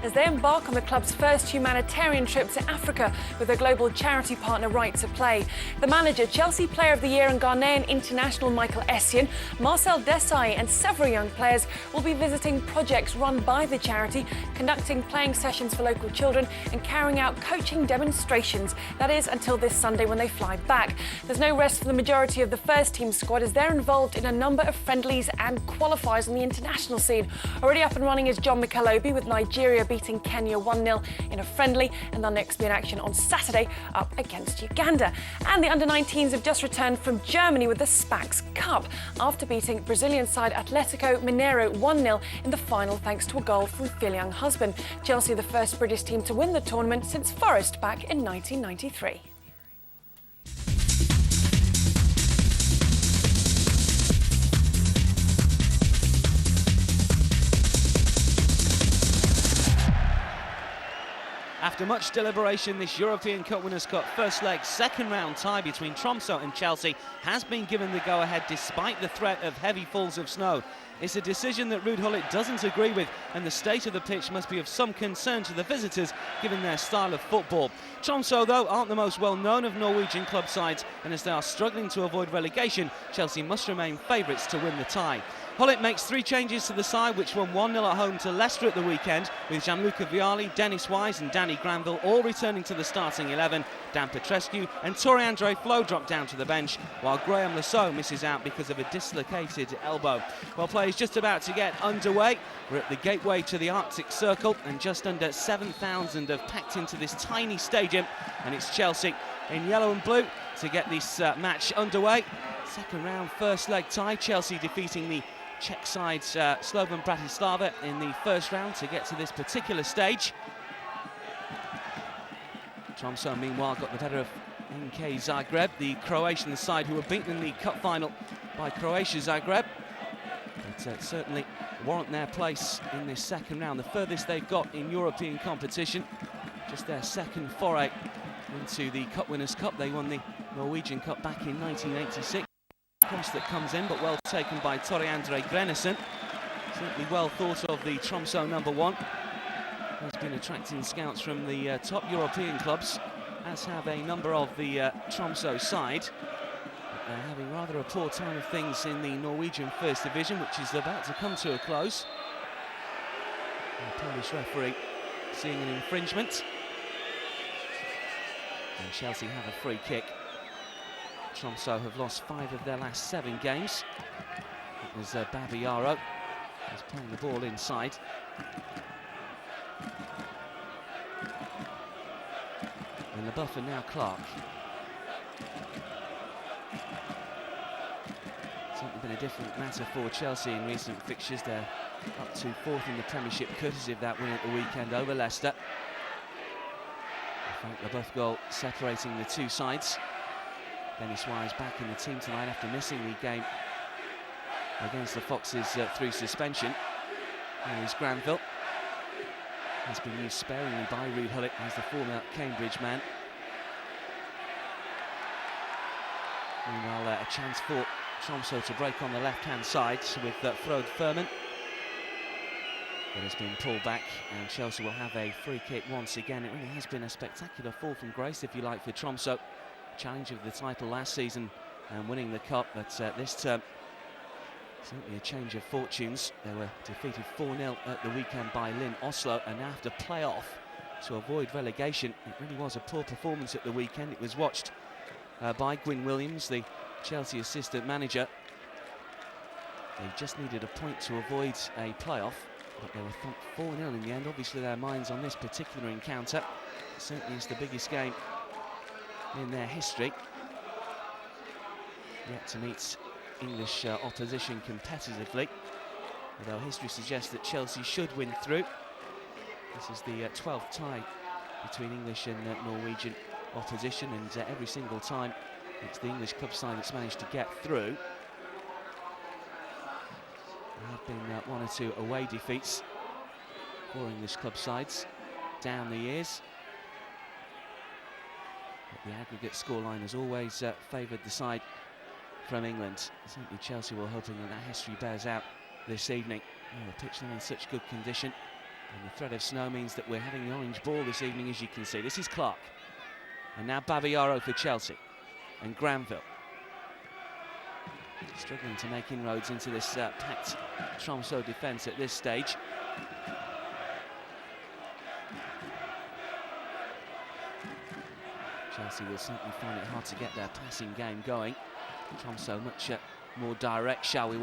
as they embark on the club's first humanitarian trip to Africa with their global charity partner Right to Play. The manager, Chelsea Player of the Year and Ghanaian international Michael Essien, Marcel Desailly and several young players will be visiting projects run by the charity, conducting playing sessions for local children and carrying out coaching demonstrations. That is until this Sunday when they fly back. There's no rest for the majority of the first team squad as they're involved in a number of friendlies and qualifiers on the international scene. Already up and running is John Mikalobi with Nigeria beating Kenya 1-0 in a friendly, and they'll next be in action on Saturday up against Uganda. And the under-19s have just returned from Germany with the Spax Cup after beating Brazilian side Atletico Mineiro 1-0 in the final thanks to a goal from Phil Young Husband. Chelsea the first British team to win the tournament since Forest back in 1993. After much deliberation, this European Cup Winners' Cup first leg second round tie between Tromso and Chelsea has been given the go-ahead despite the threat of heavy falls of snow. It's a decision that Ruud Gullit doesn't agree with, and the state of the pitch must be of some concern to the visitors given their style of football. Tromso, though, aren't the most well-known of Norwegian club sides, and as they are struggling to avoid relegation, Chelsea must remain favourites to win the tie. Gullit makes 3 changes to the side, which won 1-0 at home to Leicester at the weekend, with Gianluca Vialli, Dennis Wise and Danny Granville all returning to the starting 11. Dan Petrescu and Tore-Andre Flo drop down to the bench, while Graham Lasso misses out because of a dislocated elbow. Well, play is just about to get underway. We're at the gateway to the Arctic Circle, and just under 7,000 have packed into this tiny stadium, and it's Chelsea in yellow and blue to get this match underway. Second round, first leg tie, Chelsea defeating the Czech side Slovan Bratislava in the first round to get to this particular stage. Tromso, meanwhile, got the better of NK Zagreb, the Croatian side who were beaten in the cup final by Croatia Zagreb. But certainly warrant their place in this second round. The furthest they've got in European competition, just their second foray into the Cup Winners' Cup. They won the Norwegian Cup back in 1986. Cross that comes in, but well taken by Tore-Andre Grenissen. Certainly well thought of, the Tromso number 1. Has been attracting scouts from the top European clubs, as have a number of the Tromso side. But they're having rather a poor time of things in the Norwegian First Division, which is about to come to a close. The Polish referee seeing an infringement. And Chelsea have a free kick. Tromso have lost 5 of their last 7 games. It was Babiaro who's playing the ball inside. And the buffer now Clark. Certainly been a different matter for Chelsea in recent fixtures. They're up to 4th in the Premiership, courtesy of that win at the weekend over Leicester. Frank Leboeuf goal separating the two sides. Dennis Wise back in the team tonight after missing the game against the Foxes through suspension. Here is Granville. Has been used sparingly by Ruud Gullit as the former Cambridge man. Meanwhile, a chance for Tromso to break on the left-hand side with Frode Furman. But it's been pulled back, and Chelsea will have a free kick once again. It really has been a spectacular fall from grace, if you like, for Tromso. Challenge of the title last season and winning the cup, but this term certainly a change of fortunes. They were defeated 4-0 at the weekend by Lyn Oslo, and now have to play off to avoid relegation. It really was a poor performance at the weekend. It was watched by Gwyn Williams, the Chelsea assistant manager. They just needed a point to avoid a playoff, but they were thumped 4-0 in the end. Obviously their minds on this particular encounter. It certainly is the biggest game in their history. Yet to meet English opposition competitively, although history suggests that Chelsea should win through. This is the 12th tie between English and Norwegian opposition, and every single time it's the English club side that's managed to get through. There have been 1 or 2 away defeats for English club sides down the years. But the aggregate scoreline has always favoured the side from England. Certainly Chelsea were hoping that that history bears out this evening. Oh, the pitch now in such good condition. And the threat of snow means that we're having the orange ball this evening, as you can see. This is Clark. And now Babayaro for Chelsea. And Granville. Struggling to make inroads into this packed Tromso defence at this stage. Chelsea will certainly find it hard to get their passing game going. Tromso much more direct, shall we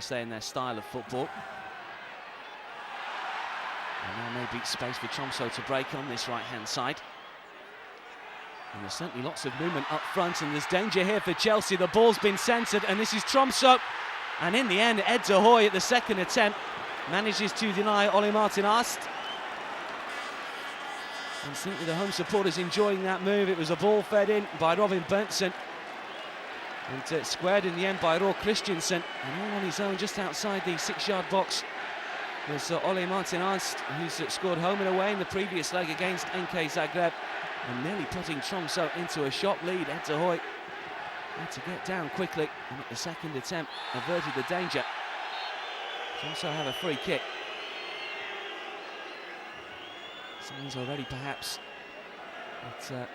say, in their style of football. And now maybe space for Tromso to break on this right-hand side. And there's certainly lots of movement up front, and there's danger here for Chelsea. The ball's been centred, and this is Tromso. And in the end, Ed Zahoy at the second attempt manages to deny Ole Martin Ast. And certainly the home supporters enjoying that move. It was a ball fed in by Robin Berntsen. And squared in the end by Roar Christensen. And all on his own, just outside the 6-yard box, was Ole Martin Ast, who's scored home and away in the previous leg against NK Zagreb. And nearly putting Tromso into a shot lead. Ed Zahoy had to get down quickly, and at the second attempt averted the danger. Tromso have a free kick. Signs already perhaps that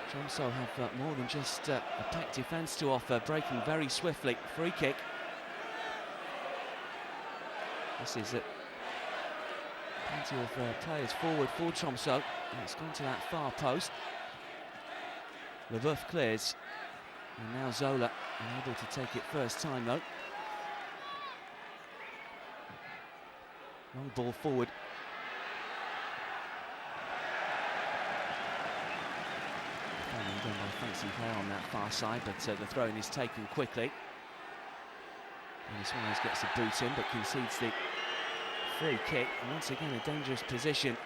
Tromso have more than just a packed defence to offer, breaking very swiftly. Free kick. This is it. Plenty of players forward for Tromso. It's gone to that far post. Leboeuf clears. And now Zola unable to take it first time though. Long ball forward. Done by Frank Sinclair on that far side, but the throw-in is taken quickly. And Suarez gets the boot in, but concedes the free kick. And once again, a dangerous position.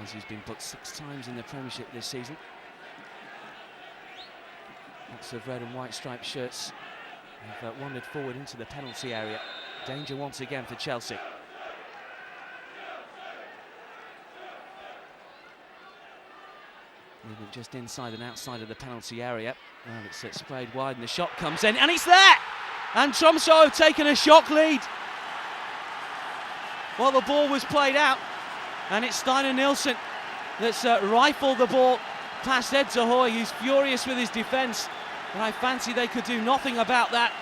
As he's been booked 6 times in the Premiership this season. Lots of red and white striped shirts have wandered forward into the penalty area. Danger once again for Chelsea. Movement just inside and outside of the penalty area. Well, it's sprayed wide and the shot comes in, and it's there! And Tromso have taken a shock lead. Well, the ball was played out, and it's Steiner Nielsen that's rifled the ball past Ed Zahoy, who's furious with his defence. But I fancy they could do nothing about that.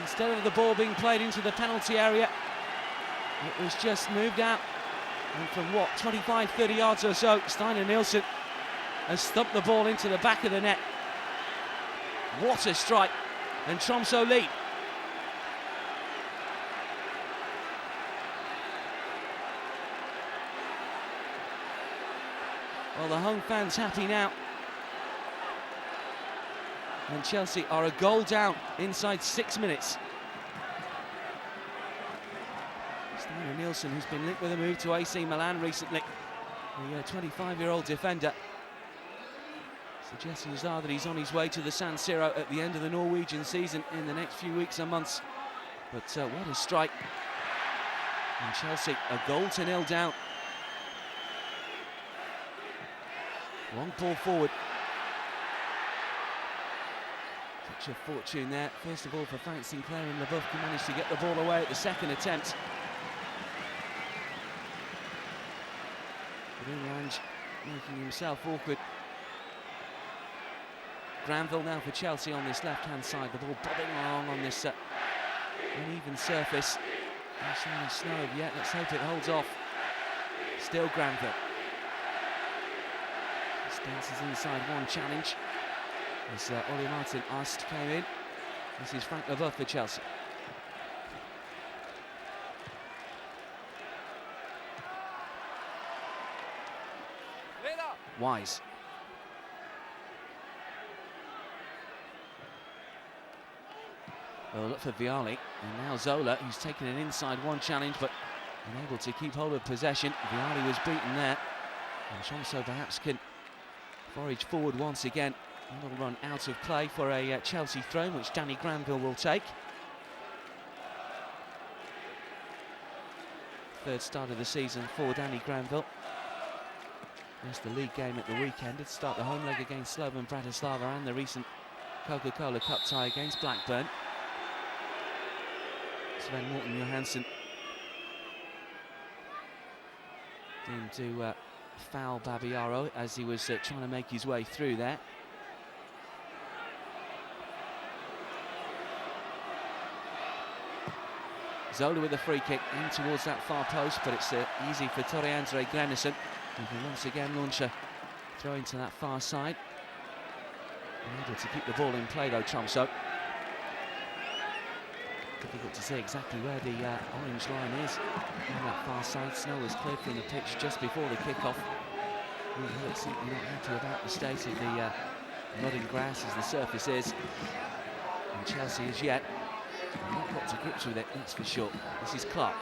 Instead of the ball being played into the penalty area, it was just moved out. And from what, 25, 30 yards or so, Steiner Nielsen has stumped the ball into the back of the net. What a strike, and Tromso lead. Well, the home fans happy now. And Chelsea are a goal down inside 6 minutes. Steiner Nielsen, who's been linked with a move to AC Milan recently, the 25-year-old defender. Suggestions are that he's on his way to the San Siro at the end of the Norwegian season in the next few weeks and months. But what a strike. And Chelsea a 0-0 down. Long ball forward. Touch of fortune there. First of all for Frank Sinclair, and Leboeuf can manage to get the ball away at the second attempt. Lange making himself awkward. Granville now for Chelsea on this left-hand side. The ball bobbing along on this uneven surface. No sign of snow yet. Let's hope it holds off. Still Granville. Spencer's inside one challenge as Ole Martin Ast came in. This is Frank Leboeuf for Chelsea. Wise. Well, look for Vialli, and now Zola, who's taken an inside one challenge but unable to keep hold of possession. Vialli was beaten there, and Tromso perhaps can forage forward once again. That'll run out of play for a Chelsea throw, which Danny Granville will take. Third start of the season for Danny Granville. Missed the league game at the weekend. Did start the home leg against Slovan Bratislava and the recent Coca-Cola Cup tie against Blackburn. Sven Morten Johansson didn't do foul Babiaro as he was trying to make his way through there. Zola with a free kick in towards that far post, but it's easy for Tore Andre Granissen, who can once again launch a throw into that far side. Able to keep the ball in play though, Tromso. Difficult to see exactly where the orange line is on that far side. Snow was cleared from the pitch just before the kick-off. It's simply not happy about the state of the mud and grass as the surface is. And Chelsea as yet not got to grips with it, that's for sure. This is Clark.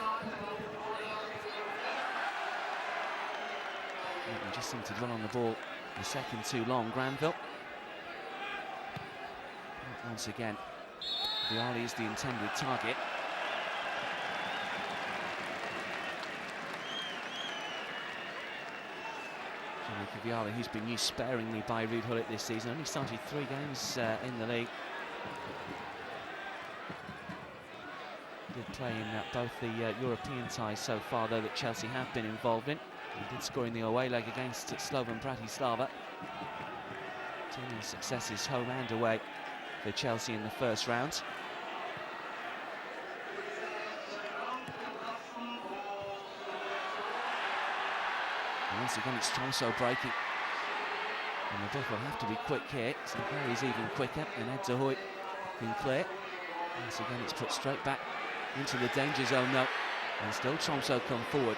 He just seemed to run on the ball a second too long. Granville. Once again, Vialli is the intended target. Vialli, who's been used sparingly by Ruud Gullit this season, only started 3 games in the league. Did play in both the European ties so far, though, that Chelsea have been involved in. He did score in the away leg against Slovan Bratislava. 2 successes home and away for Chelsea in the first round. And once again, it's Tromso breaking. And the Buff will have to be quick here. Sinclair is even quicker, and Ed de Hoyt can clear. Once again, it's put straight back into the danger zone now. And still Tromso come forward.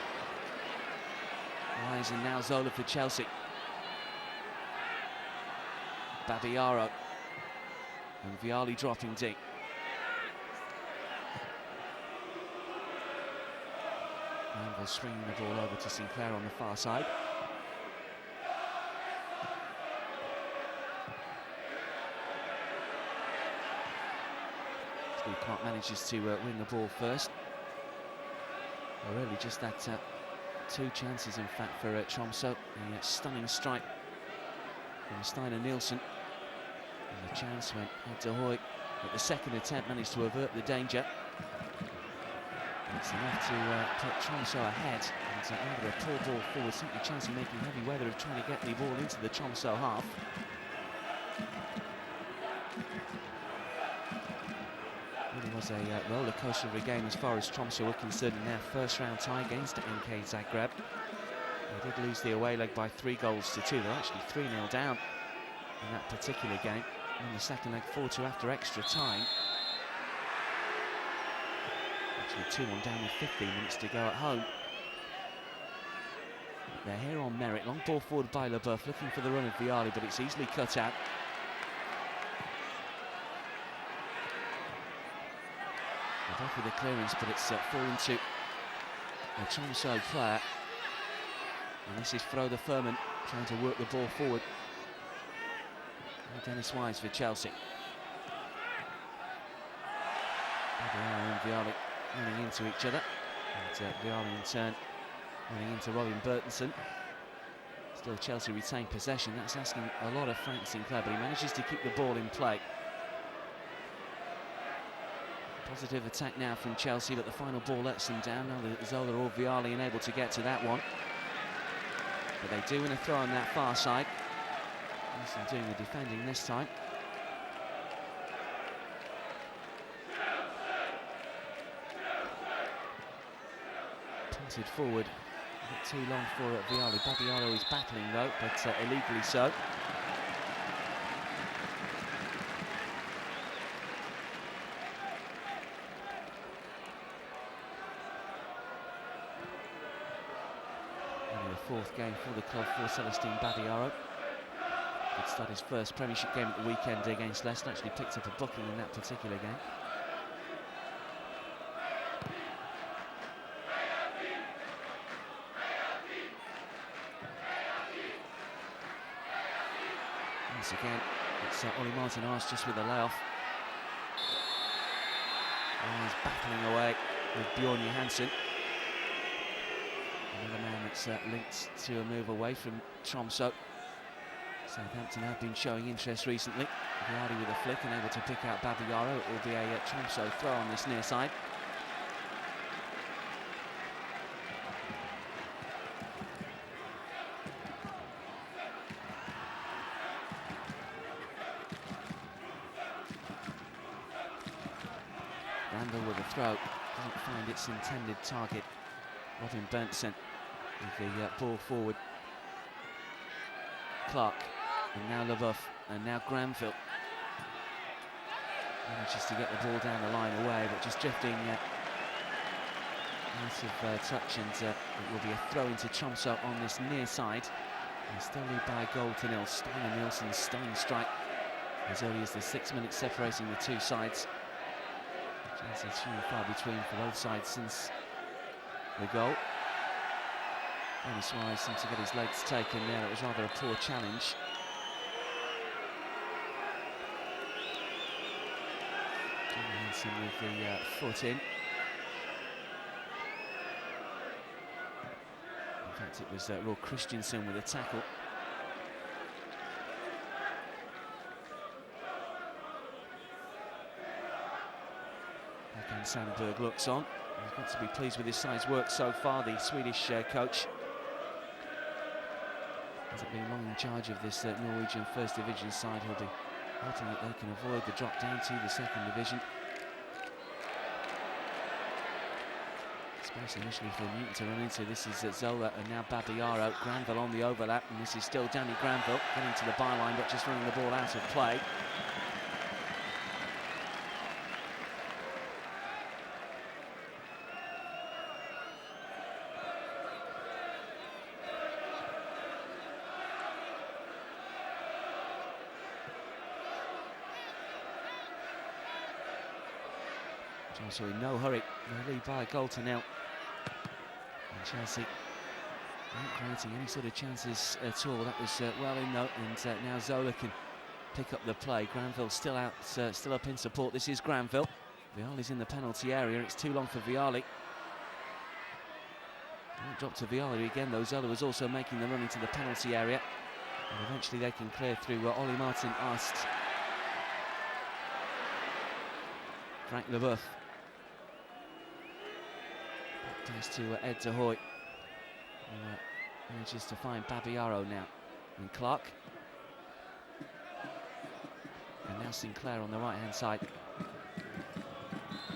Rising now Zola for Chelsea. Babiaro. And Vialli dropping deep. Granville swinging the ball over to Sinclair on the far side. Steve Clark manages to win the ball first. Well, really just that 2 chances, in fact, for Tromso. A stunning strike from Steiner Nielsen. And the chance went Ed de Hoyt at the second attempt, managed to avert the danger. It's enough to put Tromso ahead. And either a poor ball forward, simply Chelsea making heavy weather of trying to get the ball into the Tromso half. Really was a roller coaster of a game as far as Tromso were concerned in their first round tie against NK Zagreb. They did lose the away leg by 3 goals to 2. They're actually 3-0 down in that particular game. In the second leg, 4-2 after extra time. Actually 2-1 down with 15 minutes to go at home. They're here on merit. Long ball forward by Leboeuf, looking for the run of Vialli, but it's easily cut out. Leboeuf with a clearance, but it's fallen to a Tromso player. And this is Frode Furman trying to work the ball forward. Dennis Wise for Chelsea. And Vialli running into each other. And Vialli in turn running into Robin Burtonson. Still Chelsea retain possession. That's asking a lot of Frank Sinclair, but he manages to keep the ball in play. Positive attack now from Chelsea, but the final ball lets them down. Now that Zola or Vialli unable to get to that one. But they do win a throw on that far side. Doing the defending this time. Punted forward, a bit too long for Vialli. Babiaro is battling though, but illegally so. Only the 4th game for the club for Celestine Babiaro. He'd start his first Premiership game at the weekend against Leicester. Actually picked up a booking in that particular game. Once again, it's Oli Martinez just with a layoff. And he's battling away with Bjorn Johansson. Another man that's linked to a move away from Tromso. Southampton have been showing interest recently. Vialli with a flick and able to pick out Babiaro. It will be a Tromso throw on this near side. Granville with a throw. Doesn't find its intended target. Robin Berntsen with the ball forward. Clark, and now Leboeuf, and now Granville. Manages to get the ball down the line away, but just drifting out of touch, and it will be a throw into Tromso on this near side. They still lead by a goal to nil. Steiner Nielsen's stunning strike as early as the 6 minutes separating the two sides. Chances few and far between for both sides since the goal. Only Suarez seemed to get his legs taken there. It was rather a poor challenge. Hansen with the foot in. In fact, it was Roy Christensen with a tackle. Again, Sandberg looks on. He's got to be pleased with his side's work so far, the Swedish coach. Hasn't been long in charge of this Norwegian First Division side. He'll be hoping that they can avoid the drop down to the Second Division. Space initially for Newton to run into. This is Zola and now Babiaro. Granville on the overlap, and this is still Danny Granville getting to the byline but just running the ball out of play. Also in no hurry, they lead by a goal to nil. And Chelsea not creating any sort of chances at all. That was well in though, and now Zola can pick up the play. Granville still out, still up in support. This is Granville. Viali's in the penalty area. It's too long for Viali. Drop to Viali again though. Zola was also making the run into the penalty area. And eventually they can clear through Ollie Martin asked Frank Leboeuf. Thanks to Ed de Hoy, who manages to find Babiaro now. And Clark. And now Sinclair on the right-hand side.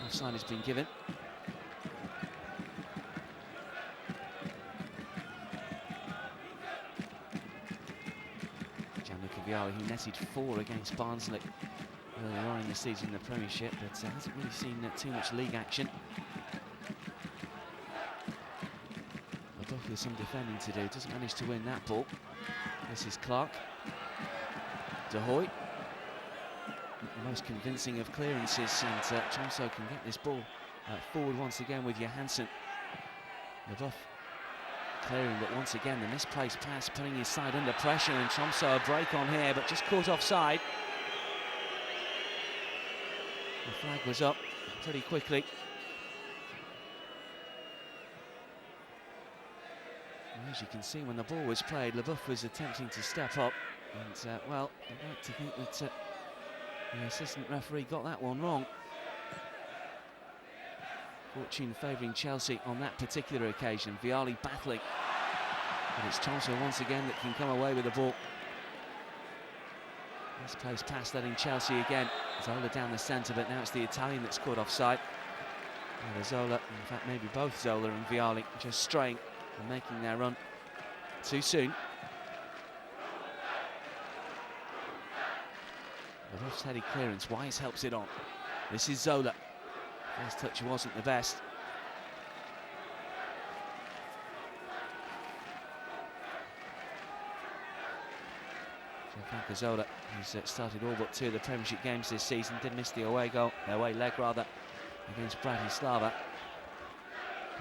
Offside has been given. Gianluca Viali, who netted 4 against Barnsley earlier on in the season in the Premiership, but hasn't really seen too much league action. With some defending to do, doesn't manage to win that ball. This is Clark. De Hoy. The most convincing of clearances, and Tromso can get this ball forward once again with Johansson. Leboeuf clearing, but once again the misplaced pass putting his side under pressure, and Tromso a break on here, but just caught offside. The flag was up pretty quickly. As you can see, when the ball was played, Leboeuf was attempting to step up, and well, I'd like to think that the assistant referee got that one wrong. Fortune favouring Chelsea on that particular occasion. Viali battling, but it's Tromso once again that can come away with the ball. Misplaced pass letting Chelsea again. Zola down the centre, but now it's the Italian that's caught offside. Either Zola, in fact maybe both Zola and Viali, just straying and making their run too soon. Leboeuf's heady clearance, Wise helps it on. This is Zola. First touch wasn't the best. Gianfranco Zola, who's started all but 2 of the Premiership games this season, did miss the away leg against Bratislava.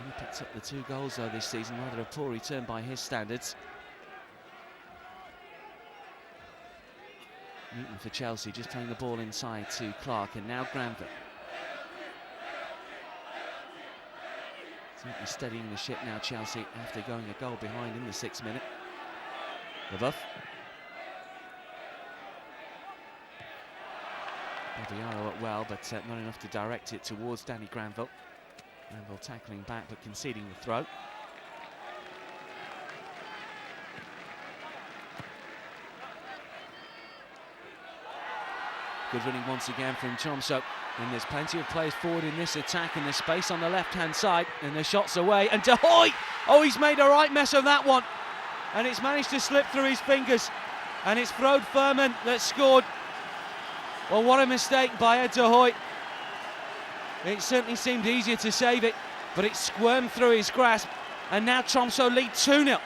He picked up the 2 goals though this season, rather a poor return by his standards. Newton for Chelsea, just playing the ball inside to Clark, and now Granville. Certainly steadying the ship now, Chelsea, after going a goal behind in the 6th minute. Leboeuf. Babiaro up well, but not enough to direct it towards Danny Granville. Granville tackling back but conceding the throw. Good running once again from Tromso. And there's plenty of players forward in this attack, and there's space on the left-hand side, and the shot's away. And De Hoy! Oh, he's made a right mess of that one. And it's managed to slip through his fingers. And it's Frode Furman that scored. Well, what a mistake by Ed De Hoy. It certainly seemed easier to save it, but it squirmed through his grasp. And now Tromso lead 2-0.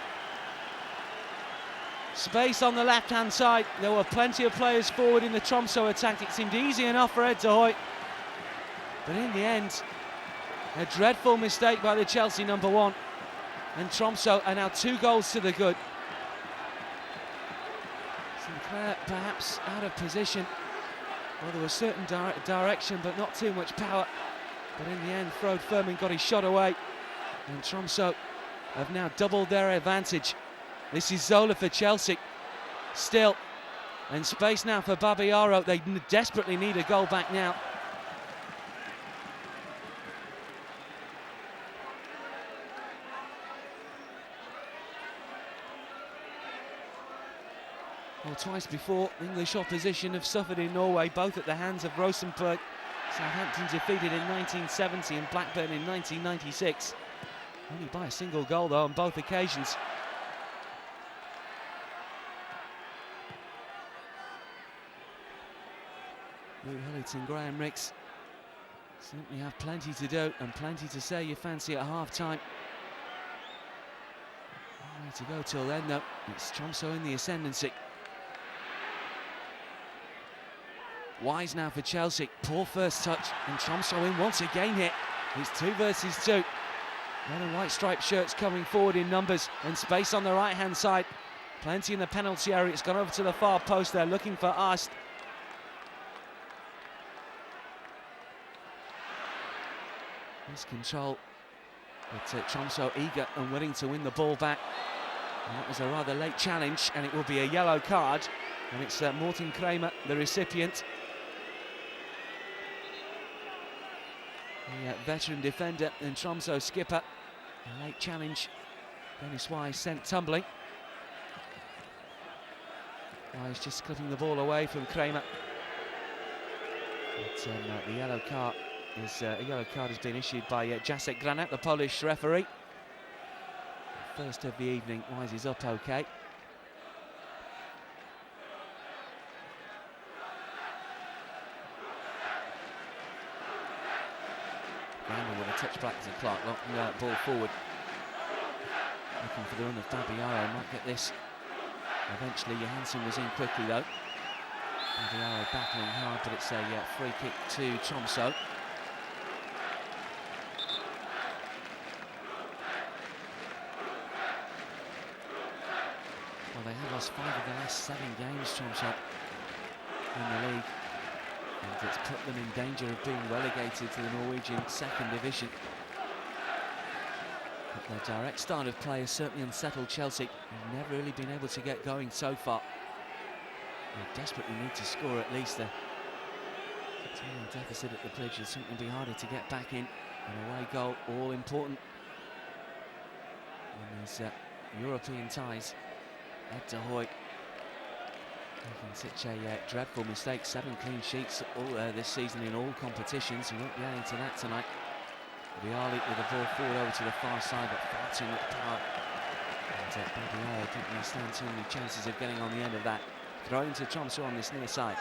Space on the left-hand side. There were plenty of players forward in the Tromso attack. It seemed easy enough for Ed De Hoy. But in the end, a dreadful mistake by the Chelsea number 1. And Tromso are now 2 goals to the good. Sinclair perhaps out of position. Well, there was certain direction, but not too much power. But in the end, Frode Furman got his shot away. And Tromso have now doubled their advantage. This is Zola for Chelsea. Still. And space now for Babayaro. They desperately need a goal back now. Well, twice before, English opposition have suffered in Norway, both at the hands of Rosenborg. Southampton defeated in 1970 and Blackburn in 1996. Only by a single goal, though, on both occasions. Ruud Gullit and Graham Rix simply have plenty to do and plenty to say you fancy at half-time. No way to go till then, though. It's Tromso in the ascendancy. Wise now for Chelsea. Poor first touch, and Tromso in once again here. It's 2 versus 2. Red and white striped shirts coming forward in numbers, and space on the right-hand side. Plenty in the penalty area. It's gone over to the far post there, looking for Ast. This control, but Tromso eager and willing to win the ball back. And that was a rather late challenge, and it will be a yellow card. And it's Morten Kramer, the recipient. The veteran defender and Tromso skipper. A late challenge. Dennis Wise sent tumbling. Wise just clipping the ball away from Kramer. But the yellow card is a yellow card has been issued by Jacek Granat, the Polish referee. First of the evening. Wise is up okay. Randall with a touch back to Clark, knocking the ball forward. Looking for the run of Babayaro, might get this. Eventually Johansson was in quickly though. Babayaro battling hard, but it's a free kick to Tromso. Well, they have lost 5 of the last 7 games, Tromso, in the league. And it's put them in danger of being relegated to the Norwegian 2nd division. But their direct start of play has certainly unsettled Chelsea. They've never really been able to get going so far. They desperately need to score at least. The 2-0 deficit at the bridge will simply be harder to get back in. An away goal, all important. And there's European ties. Ed De Hoy making such a dreadful mistake. 7 clean sheets all, this season in all competitions. He won't be adding to that tonight. Viali with the ball forward over to the far side, but far too much power. And Babayaro didn't really stand too many chances of getting on the end of that. Throw into Tromso on this near side.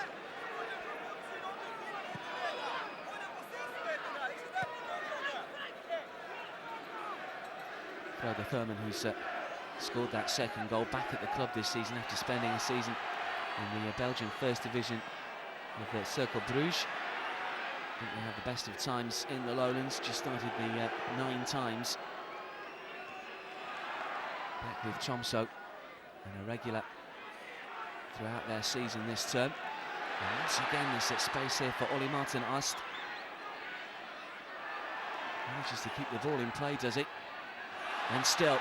Frode Furman, who's scored that 2nd goal, back at the club this season after spending a season in the Belgian 1st division with Cercle Bruges. I think they have the best of times in the lowlands, just started the 9 times. Back with Tromso, and a regular throughout their season this term. And once again there's space here for Ole Martin Ast. Manages to keep the ball in play, does he? And still,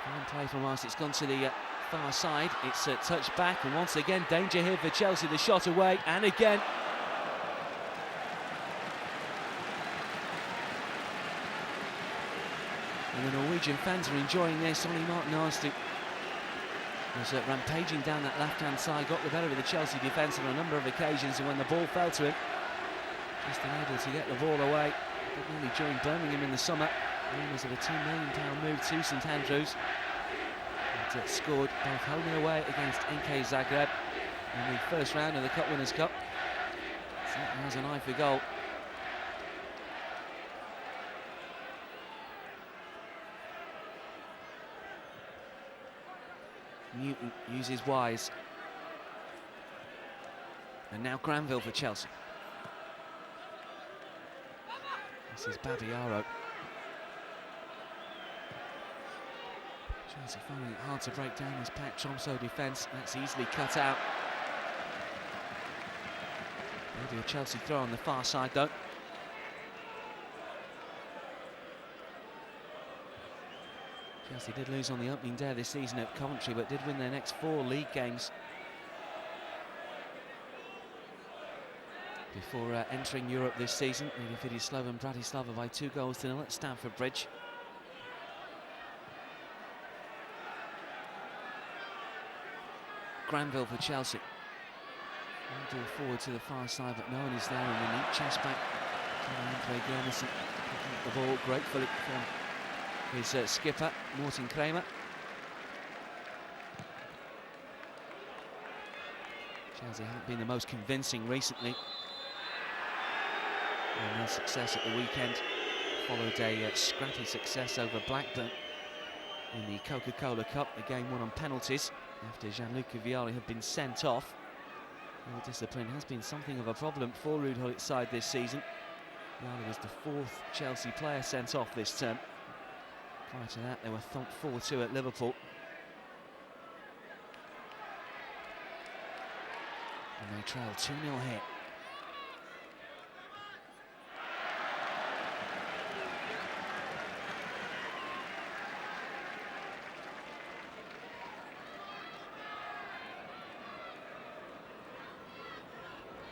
fine play from Ast. It's gone to the far side. It's touched back, and once again danger here for Chelsea. The shot away, and again. And the Norwegian fans are enjoying this. Ole Martin Ast Was rampaging down that left-hand side, got the better of the Chelsea defence on a number of occasions, and when the ball fell to him, just unable to get the ball away. But nearly during Birmingham in the summer, rumours of a £2 million move to St Andrews. And scored both home and away against NK Zagreb in the first round of the Cup Winners' Cup. Certainly has an eye for goal. Newton uses Wise. And now Granville for Chelsea. This is Babiaro. Chelsea finding it hard to break down this packed Tromso defence. That's easily cut out. Maybe a Chelsea throw on the far side though. Chelsea did lose on the opening day of this season at Coventry, but did win their next 4 league games before entering Europe this season. They defeated Slovan Bratislava by 2-0 at Stamford Bridge. Granville for Chelsea. Ball forward to the far side, but no one is there in the neat chest back. Andre Gernison picking up the ball gratefully from his skipper, Morten Kramer. Chelsea haven't been the most convincing recently. And their success at the weekend followed a scrappy success over Blackburn in the Coca-Cola Cup, a game won on penalties after Gianluca Vialli had been sent off. Well, discipline has been something of a problem for Ruud Gullit's side this season. Vialli was the 4th Chelsea player sent off this term. Prior to that, they were thumped 4-2 at Liverpool. And they trail 2-0 here.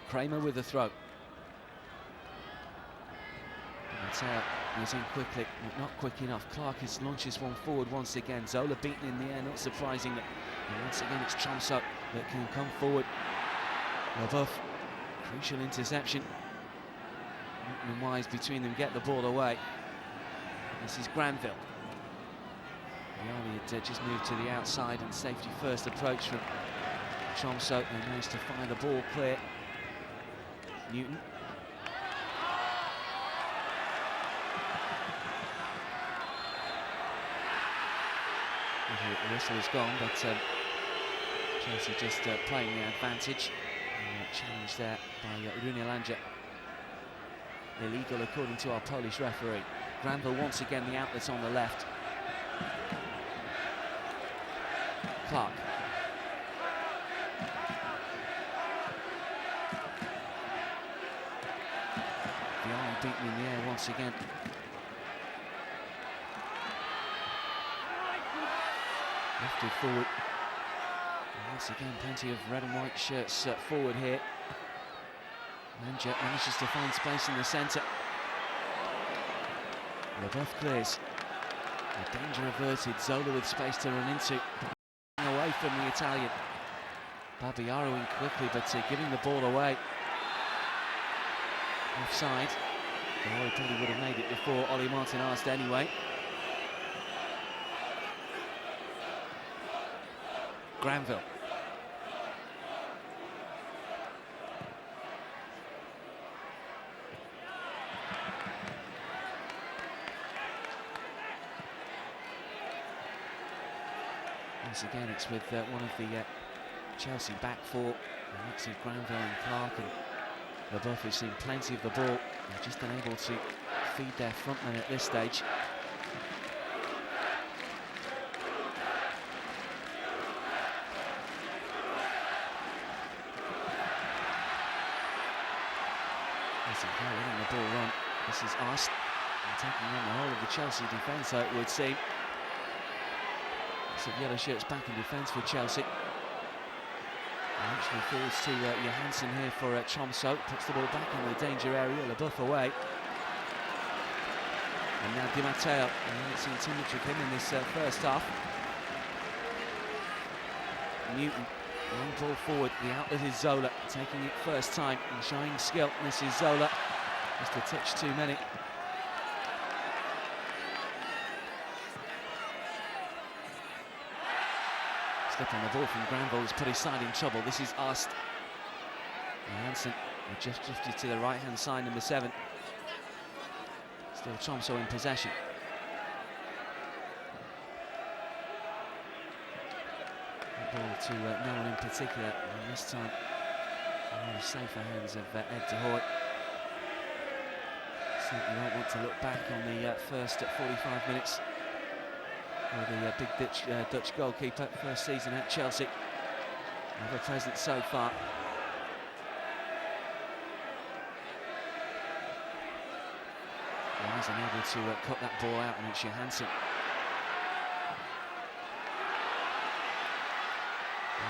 Kramer with the throw. Mateo is in quickly, but not quick enough. Clark launches one forward once again. Zola beaten in the air, not surprisingly. And once again, it's Tromso that can come forward. Leboeuf, crucial interception. Newton and Wise between them get the ball away. This is Granville. Vialli had just moved to the outside and safety first approach from Tromso. They managed to find the ball clear. Newton. The whistle is gone, but Chelsea just playing the advantage. Challenge there by Runelanja. Illegal according to our Polish referee. Granville once again the outlets on the left. Clark. Vialli beaten in the air once again. Lifted forward. And once again, plenty of red and white shirts forward here. Manja manages to find space in the centre. Leboeuf clears. The danger averted. Zola with space to run into. Away from the Italian. Babiaro in quickly, but giving the ball away. Offside. Oh, he probably would have made it before Ollie Martin asked anyway. Granville. Once again, it's with one of the Chelsea back four, a mix of Granville and Clark, and Leboeuf has seen plenty of the ball. They're just unable to feed their frontmen at this stage. Letting the ball run. This is Arst taking on the whole of the Chelsea defence, so it would seem. Some yellow shirts back in defence for Chelsea. Actually falls to Johansson here for Tromso. Puts the ball back in the danger area. Leboeuf away. And now Di Matteo. I haven't seen too much of him in this first half. Newton. Long ball forward, the outlet is Zola, taking it first time and showing skill. This is Zola, just a touch too many. Slip on the ball from Granville has put his side in trouble. This is Arst. Hansen just drifted to the right-hand side, number 7. Still Tromso in possession. Ball to no one in particular, and this time in the safer hands of Ed de Hoy. Certainly won't want to look back on the first 45 minutes of the big Dutch goalkeeper, first season at Chelsea. Never present so far. Wise unable to cut that ball out, and it's Johansson.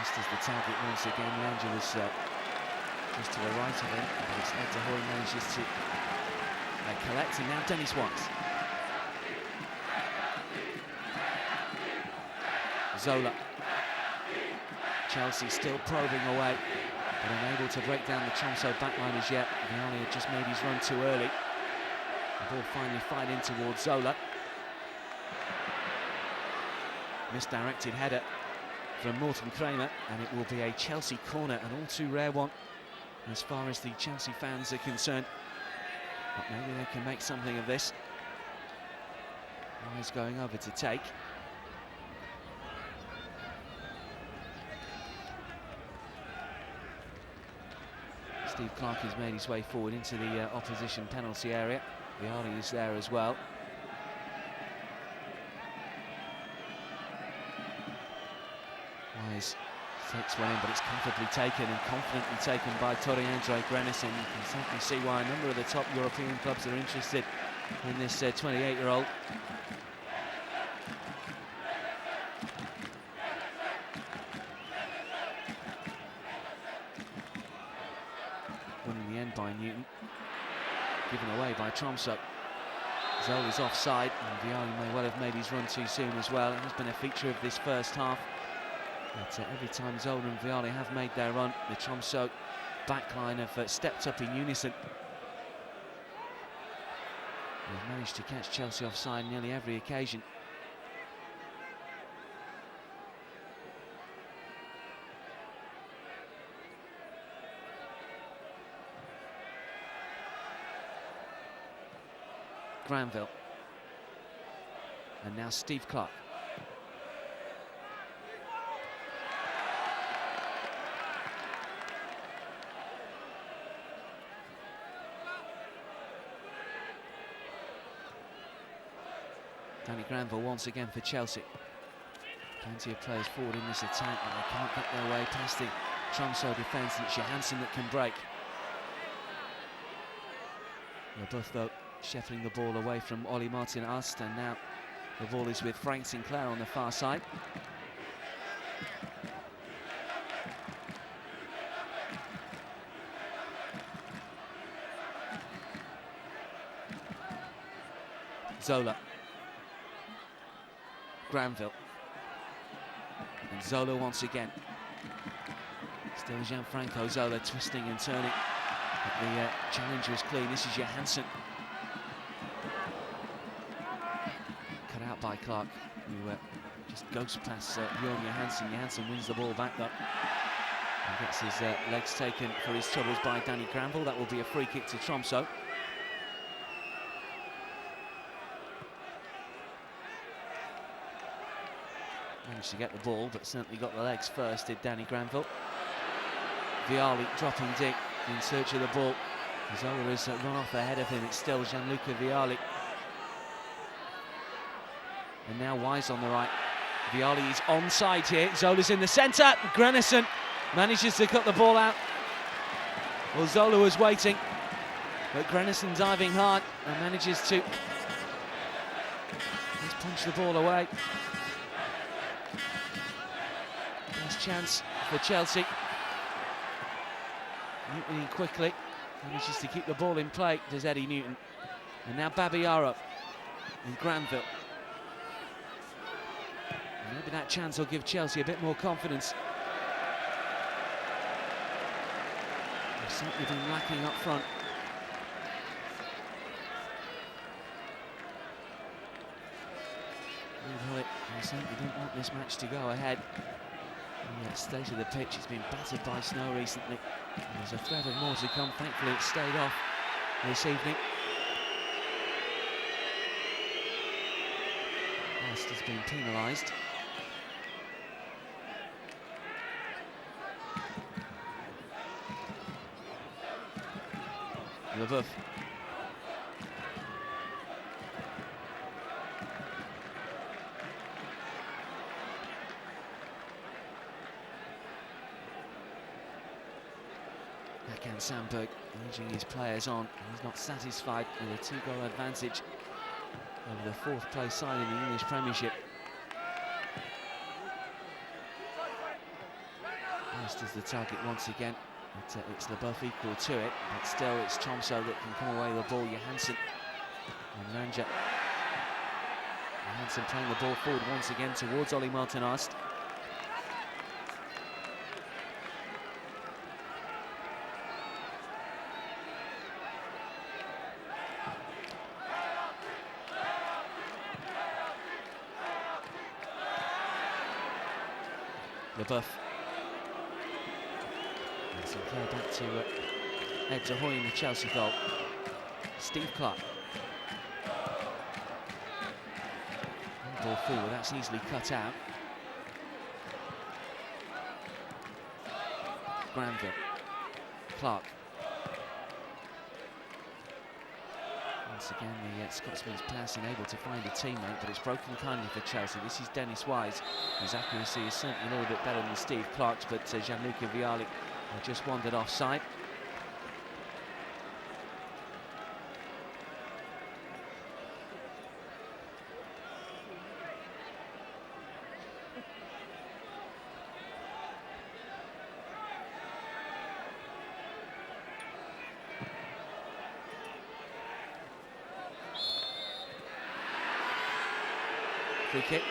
Just as the target once again, Langer was just to the right of him, but it's Ed de Hoy manages to collect, and now Dennis Wise. Zola. Chelsea still probing away, but unable to break down the Tromso backline as yet. Vialli had just made his run too early. The ball finally fired in towards Zola. Misdirected header from Morten Kramer, and it will be a Chelsea corner, an all too rare one as far as the Chelsea fans are concerned. But maybe they can make something of this. Wise going over to take. Steve Clark has made his way forward into the opposition penalty area. Vialli is there as well. Wise takes one in, but it's comfortably taken and confidently taken by Torre-Andre Grenissen. You can certainly see why a number of the top European clubs are interested in this 28-year-old. Won in the end by Newton. Given away by Tromso. Zola's offside, and Vialli may well have made his run too soon as well. It has been a feature of this first half. But every time Zola and Vialli have made their run, the Tromso backline have stepped up in unison. They've managed to catch Chelsea offside nearly every occasion. Granville. And now Steve Clark. Danny Granville once again for Chelsea. Plenty of players forward in this attack, and they can't get their way past the Tromso defence, and it's Johansson that can break. LaBeouf, though, shuffling the ball away from Ollie Martin Ast, and now the ball is with Frank Sinclair on the far side. Zola. Granville. And Zola once again. Still Gianfranco Zola twisting and turning. But the challenge was clean. This is Johansson. Cut out by Clark, who just goes past Bjorn Johansson. Johansson wins the ball back though. And gets his legs taken for his troubles by Danny Granville. That will be a free kick to Tromso. Managed to get the ball, but certainly got the legs first, did Danny Granville. Vialli dropping deep in search of the ball. Zola has run off ahead of him. It's still Gianluca Vialli. And now Wise on the right. Vialli is onside here. Zola's in the centre. Grenissen manages to cut the ball out. Well, Zola was waiting, but Grenissen diving hard and manages to just punch the ball away. Last chance for Chelsea. Newton in quickly, manages to keep the ball in play, does Eddie Newton. And now Babayaro and Granville. And maybe that chance will give Chelsea a bit more confidence They've certainly been lacking up front. They certainly didn't want this match to go ahead. The state of the pitch has been battered by snow recently. There's a threat of more to come. Thankfully, it stayed off this evening. Last has been penalised. Leboeuf. Backhand Sandberg urging his players on. He's not satisfied with a 2-goal advantage over the 4th place side in the English Premiership. Missed as the target once again. It's Leboeuf equal to it, but still it's Tromso that can come away with the ball. Johansson and Ranja. Johansson playing the ball forward once again towards Ollie Martin-Ast. Leboeuf. Sinclair back to Ed de Hoy in the Chelsea goal. Steve Clark. Ball forward, that's easily cut out. Granville. Clark. Once again, the Scotsman's pass unable to find a teammate, but it's broken kindly for Chelsea. This is Dennis Wise, whose accuracy is certainly a little bit better than Steve Clark's, but Gianluca Vialli just wandered offside. Free kick.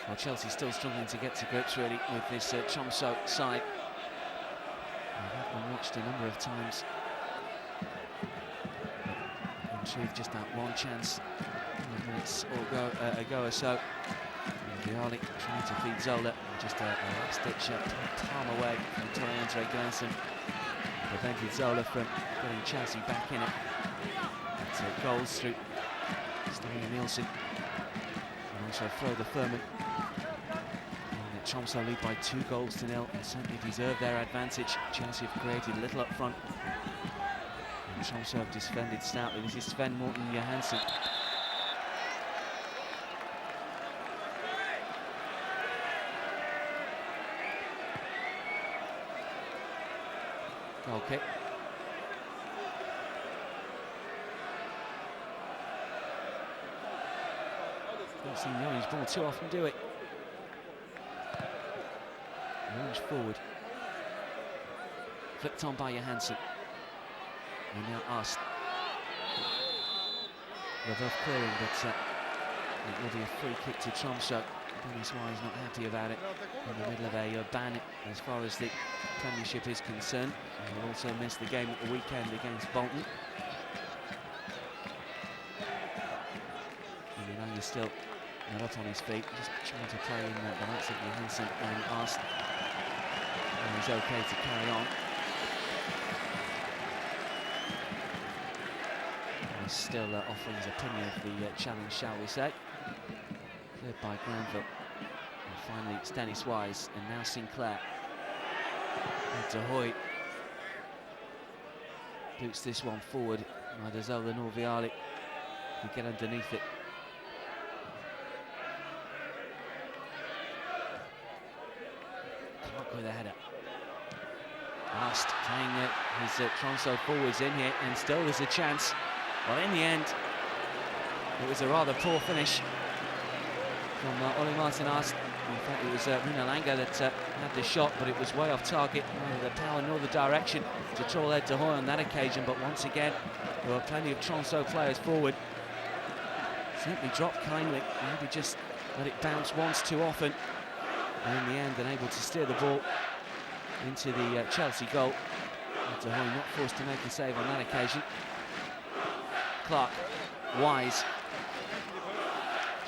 Well, Chelsea still struggling to get to grips really with this Tromso side. I've been watched a number of times. In truth, just that one chance minutes ago or so. Vialli trying to feed Zola, just a last-ditch palm away from Torre Glanson. Prevented Zola from getting Chelsea back in it. That's goals through Stephen Nielsen. And also Frode Furman. Tromso lead by 2-0 and certainly deserve their advantage. Chelsea have created little up front. And Tromso have defended stoutly. This is Sven Morten Johansson. Goal kick. Don't see Young's ball too often, do it? Launch forward. Flipped on by Johansson. And now Ast. Leboeuf clearing, but it will be a free kick to Tromso. Dennis Wise not happy about it. In the middle of a ban as far as the Premiership is concerned. And will also miss the game at the weekend against Bolton. And Young is still not up on his feet, just trying to play in the likes of Johansson and Ast. And he's okay to carry on. And he's still offering his opinion of the challenge, shall we say. Cleared by Granville. And finally it's Dennis Wise, and now Sinclair. And De Hoy boots this one forward. Neither Zola nor Vialli can get underneath it. Clark with a header. Ast playing his Tromso forwards in here, and still there's a chance. Well, in the end, it was a rather poor finish from Ollie Martin-Ast. In fact, it was Runa Langa that had the shot, but it was way off target. Neither the power nor the direction to troll Ed de Hoy on that occasion. But once again, there were plenty of Tromso players forward. Simply dropped kindly, maybe just let it bounce once too often, and in the end unable to steer the ball into the Chelsea goal. Dahoy not forced to make a save on that occasion. Clark, Wise.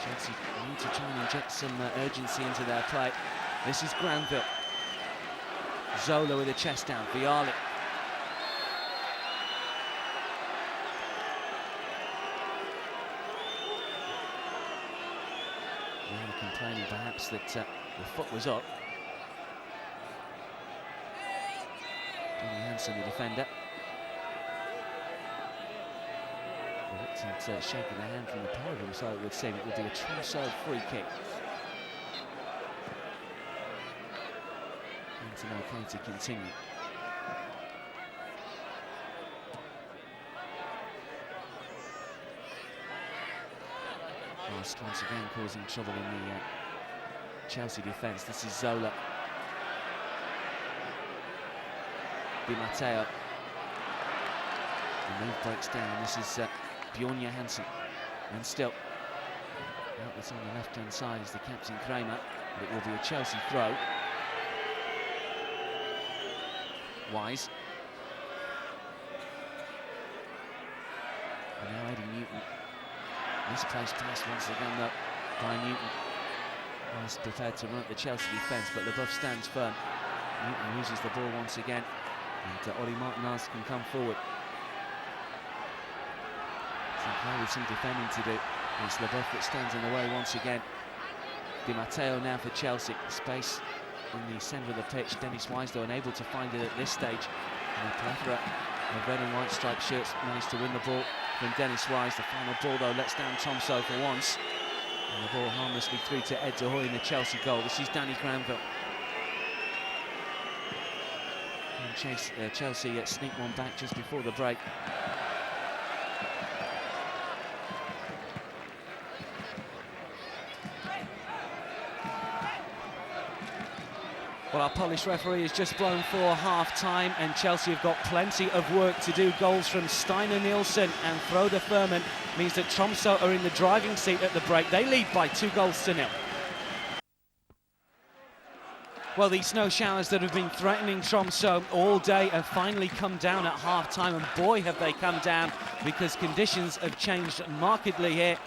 Chelsea need to try and inject some urgency into their play. This is Granville. Zola with a chest down. Viali. Complaining perhaps that the foot was up. Johnny Hansen, the defender. Reluctant shaking the hand from the pair of them, so it would seem it would be a Tromso free kick. Hansen okay to continue. Once again causing trouble in the Chelsea defence. This is Zola. Di Matteo. The move breaks down. This is Bjorn Johansson. And still, outlets on the left-hand side is the captain Kramer. But it will be a Chelsea throw. Wise. And now Eddie Newton. Misplaced pass once again though by Newton. Wise prepared to run at the Chelsea defence, but Leboeuf stands firm. Newton loses the ball once again, and Oli Martinez can come forward. Sinclair with some defending to do. It's Leboeuf that stands in the way once again. Di Matteo now for Chelsea. Space in the centre of the pitch. Dennis Wise though unable to find it at this stage. And a plethora of red and white striped shirts managed to win the ball from Dennis Wise. The final ball though lets down Tromso for once, and the ball harmlessly through to Ed Dahoy in the Chelsea goal. This is Danny Granville. And Chelsea sneak one back just before the break. Well, our Polish referee has just blown for half-time, and Chelsea have got plenty of work to do. Goals from Steiner Nielsen and Frode Furman means that Tromso are in the driving seat at the break. They lead by 2-0. Well, these snow showers that have been threatening Tromso all day have finally come down at half-time, and boy, have they come down, because conditions have changed markedly here.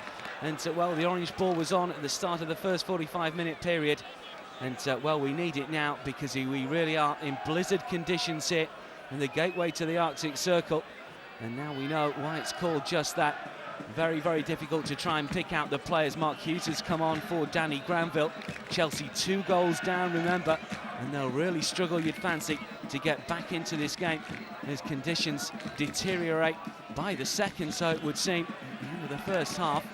And, well, the orange ball was on at the start of the first 45-minute period. And, well, we need it now, because we really are in blizzard conditions here in the gateway to the Arctic Circle. And now we know why it's called just that. Very, very difficult to try and pick out the players. Mark Hughes has come on for Danny Granville. Chelsea 2 goals down, remember, and they'll really struggle, you'd fancy, to get back into this game as conditions deteriorate by the second, so it would seem. At the end of the first half,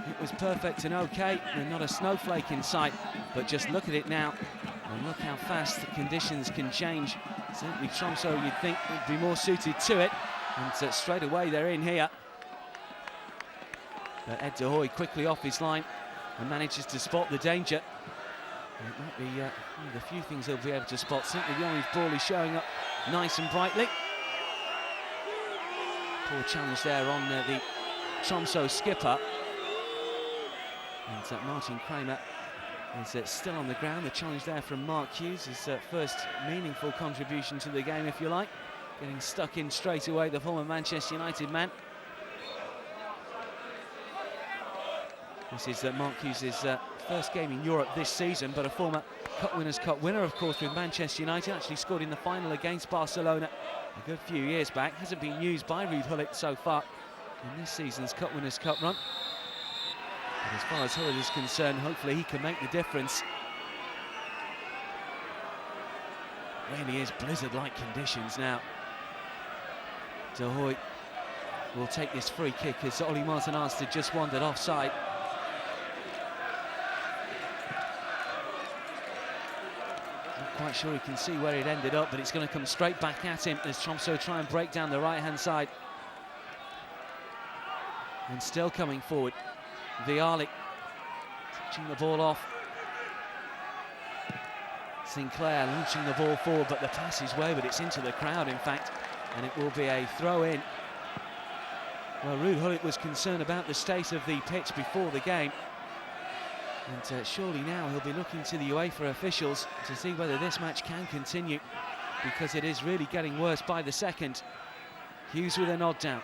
it was perfect and okay, and not a snowflake in sight. But just look at it now, and look how fast the conditions can change. Certainly Tromso, you'd think, would be more suited to it. And straight away they're in here. But Ed Dahoy quickly off his line and manages to spot the danger. And it might be one of the few things he'll be able to spot. Certainly the orange ball is showing up nice and brightly. Poor challenge there on the Tromso skipper. And Martin Kramer is still on the ground. The challenge there from Mark Hughes, his first meaningful contribution to the game, if you like. Getting stuck in straight away, the former Manchester United man. This is Mark Hughes' first game in Europe this season, but a former Cup Winners' Cup winner, of course, with Manchester United. Actually scored in the final against Barcelona a good few years back. Hasn't been used by Ruud Gullit so far in this season's Cup Winners' Cup run. But as far as Gullit is concerned, hopefully he can make the difference. Really is blizzard-like conditions now. Dahoy will take this free kick as Oli Martinez had just wandered offside. Not quite sure he can see where it ended up, but it's going to come straight back at him as Tromso try and break down the right-hand side. And still coming forward, Viali touching the ball off. Sinclair launching the ball forward, but the pass is wayward. It's into the crowd, in fact, and it will be a throw-in. Well, Ruud Gullit was concerned about the state of the pitch before the game. And surely now he'll be looking to the UEFA officials to see whether this match can continue, because it is really getting worse by the second. Hughes with a nod down.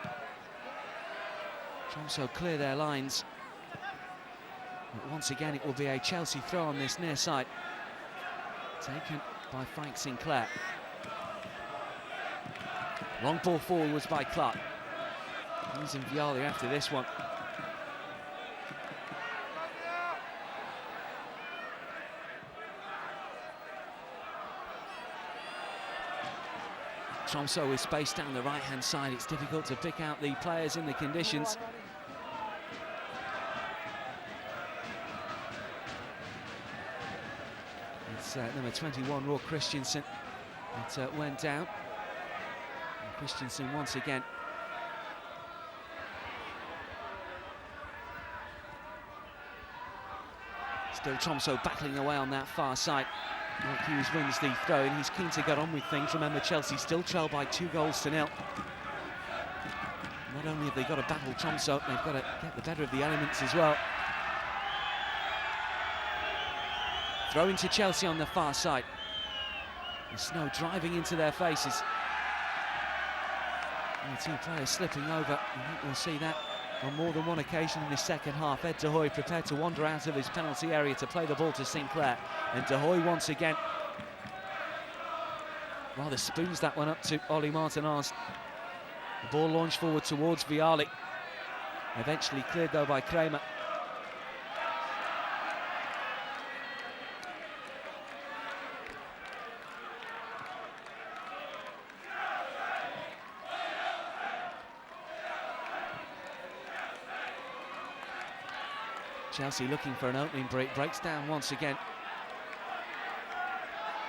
Tromso clear their lines. But once again it will be a Chelsea throw on this near side, taken by Frank Sinclair. Long ball forward was by Clark. Using Vialli after this one. Tromso with space down the right-hand side. It's difficult to pick out the players in the conditions. It's number 21, Roy Christensen, that went down. And Christensen once again. Still Tromso battling away on that far side. Mark Hughes wins the throw, and he's keen to get on with things. Remember, Chelsea still trail by 2-0. Not only have they got to battle Tromso, they've got to get the better of the elements as well. Throw into Chelsea on the far side. The snow driving into their faces. And the two players slipping over. I think we'll see that on more than one occasion in the second half. Ed de Hoy prepared to wander out of his penalty area to play the ball to Sinclair. And de Hoy once again rather spoons that one up to Ollie Martinez. The ball launched forward towards Vialli. Eventually cleared though by Kramer. Chelsea looking for an opening break, breaks down once again.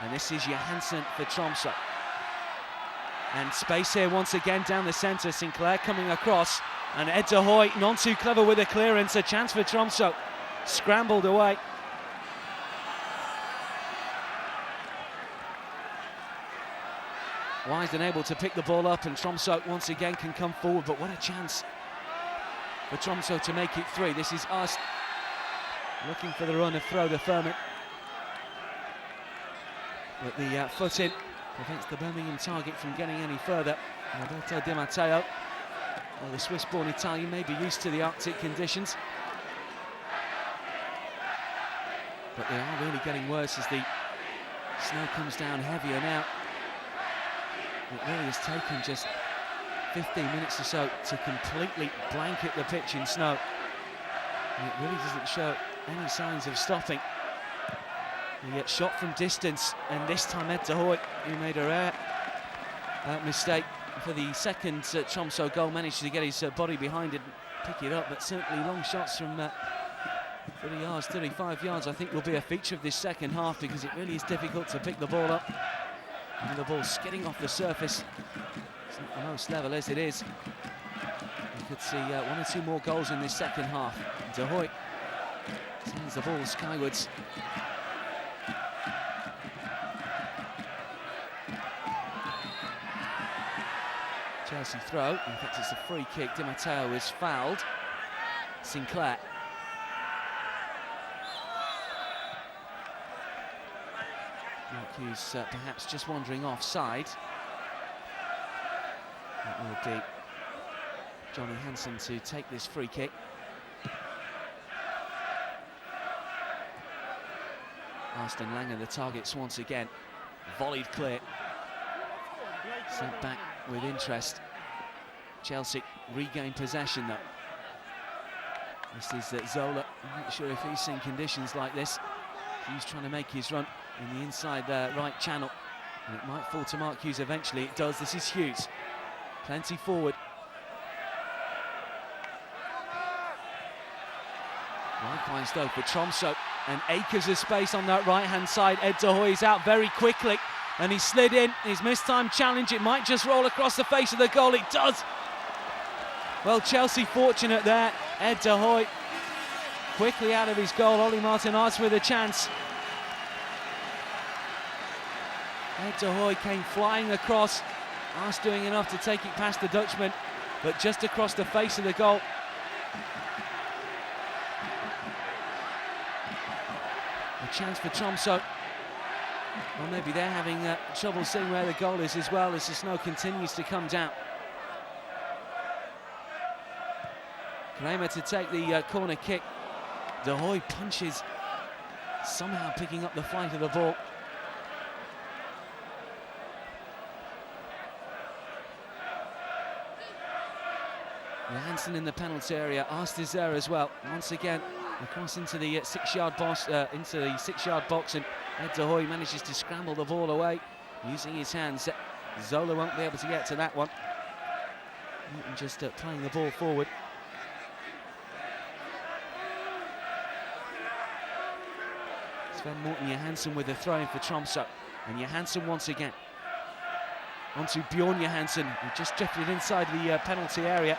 And this is Johansson for Tromso. And space here once again down the centre. Sinclair coming across. And Ed de Hoy none too clever with a clearance. A chance for Tromso. Scrambled away. Wise and able to pick the ball up, and Tromso once again can come forward. But what a chance for Tromso to make it 3. This is us looking for the run of throw the Furman. But the foot in prevents the Birmingham target from getting any further. Roberto Di Matteo, well, the Swiss-born Italian, may be used to the Arctic conditions, but they are really getting worse as the snow comes down heavier now. It really has taken just 15 minutes or so to completely blanket the pitch in snow. And it really doesn't show any signs of stopping. He gets shot from distance, and this time Ed de Hoy, who made a rare mistake for the second Tromso goal, managed to get his body behind it and pick it up, but certainly long shots from 30 yards, 35 yards, I think will be a feature of this second half, because it really is difficult to pick the ball up. And the ball skidding off the surface. It's not the most level as it is. We could see 1 or 2 more goals in this second half. De Hoy sends the ball skywards. Chelsea throw. In fact, it's a free kick. Di Matteo is fouled. Sinclair. Mark Hughes perhaps just wandering offside. That will be Johnny Hansen to take this free kick. Arston Langer, the targets once again. Volleyed clear. Sent back with interest. Chelsea regain possession though. This is Zola. I'm not sure if he's seen conditions like this. He's trying to make his run in the inside right channel, and it might fall to Mark Hughes eventually. It does. This is Hughes. Plenty forward. Likewise though for Tromso, and acres of space on that right-hand side. Ed de Hoy is out very quickly, and he slid in. His mistimed challenge, it might just roll across the face of the goal. It does. Well, Chelsea fortunate there. Ed de Hoy quickly out of his goal. Ollie Martinez with a chance. Ed de Hoy came flying across. Ars doing enough to take it past the Dutchman, but just across the face of the goal. chance for Tromso. Well, maybe they're having trouble seeing where the goal is as well as the snow continues to come down. Kramer to take the corner kick. De Hoy punches, somehow picking up the flight of the ball. Johansson in the penalty area. Ast is there as well. Once again, across into the 6-yard box, and Ed De Hoy manages to scramble the ball away using his hands. Zola won't be able to get to that one. Newton just playing the ball forward. Sven Morten Johansson with the throw-in for Tromso. And Johansson once again. Onto Bjorn Johansson, who just drifted inside the penalty area.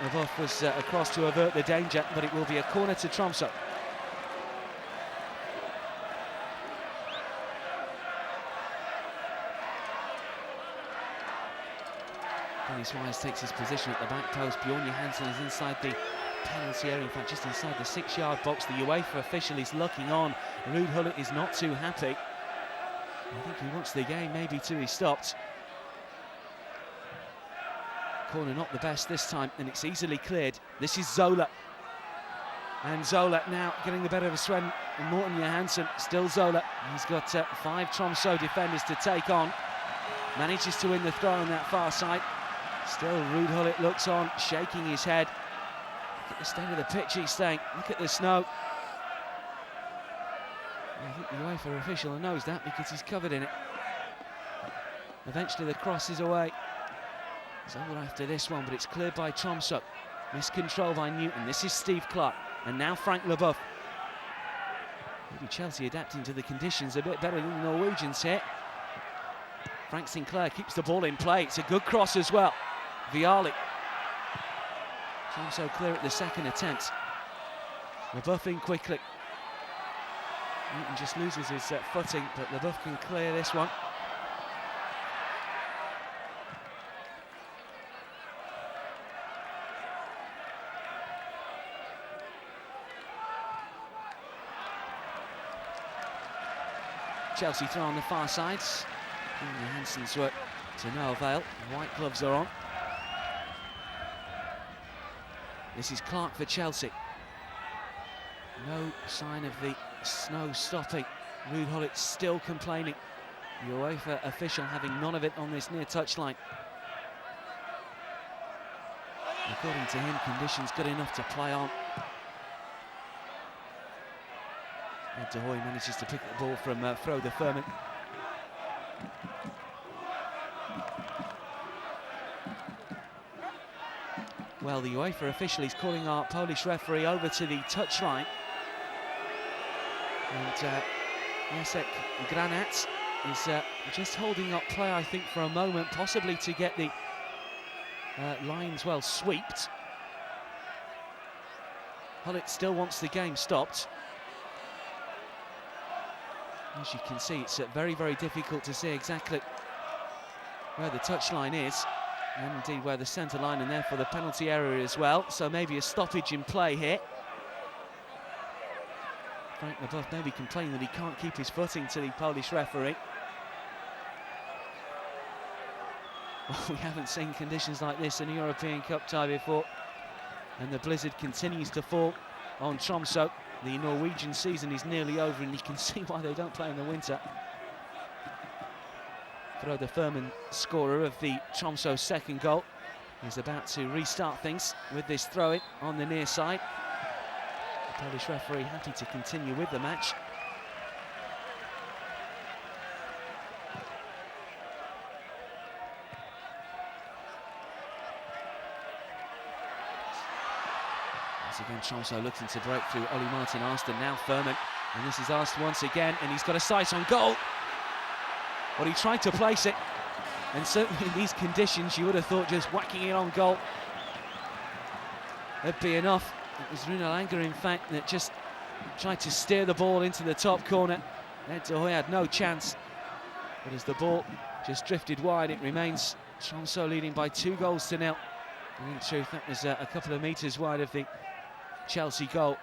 Leboeuf was across to avert the danger, but it will be a corner to Tromso. Dennis Wise takes his position at the back post. Bjorn Johansson is inside the penalty area, in fact just inside the 6-yard box. The UEFA official is looking on. Ruud Gullit is not too happy. I think he wants the game maybe to be stopped. Corner not the best this time, and it's easily cleared. This is Zola. And Zola now getting the better of Sven Morten Johansson. Still Zola. He's got 5 Tromso defenders to take on. Manages to win the throw on that far side. Still Ruud Gullit looks on, shaking his head. Look at the state of the pitch he's saying. Look at the snow. I think the UEFA official knows that because he's covered in it. Eventually the cross is away. Zola after this one, but it's cleared by Tromso. Miscontrol by Newton. This is Steve Clark. And now Frank Leboeuf. Maybe Chelsea adapting to the conditions a bit better than the Norwegians here. Frank Sinclair keeps the ball in play. It's a good cross as well. Viali. Tromso clear at the second attempt. Leboeuf in quickly. Newton just loses his footing, but Leboeuf can clear this one. Chelsea throw on the far side. Johansson's work to no avail. White gloves are on. This is Clark for Chelsea. No sign of the snow stopping. Ruud Gullit still complaining. The UEFA official having none of it on this near touchline. According to him, conditions good enough to play on. Ed De Hoy manages to pick the ball from Frode Furman. Well, the UEFA official is calling our Polish referee over to the touchline. And Jacek Granat is just holding up play, I think, for a moment, possibly to get the lines well swept. Gullit still wants the game stopped. As you can see, it's very, very difficult to see exactly where the touchline is, and indeed where the centre line and therefore the penalty area as well. So maybe a stoppage in play here. Frank Leboeuf maybe complaining that he can't keep his footing to the Polish referee. Well, we haven't seen conditions like this in a European Cup tie before, and the blizzard continues to fall on Tromso. The Norwegian season is nearly over, and you can see why they don't play in the winter. Frode Furman, scorer of the Tromso second goal, is about to restart things with this throw-in on the near side. The Polish referee happy to continue with the match. Once again, Tromso looking to break through Oli Martin Ast, now Furman. And this is Ast once again, and he's got a sight on goal. Well, he tried to place it, and certainly in these conditions, you would have thought just whacking it on goal would be enough. It was Rune Langer, in fact, that just tried to steer the ball into the top corner. Ed De Hoy had no chance, but as the ball just drifted wide, it remains Tromso leading by 2-0. And in truth, that was a couple of metres wide of the Chelsea goal.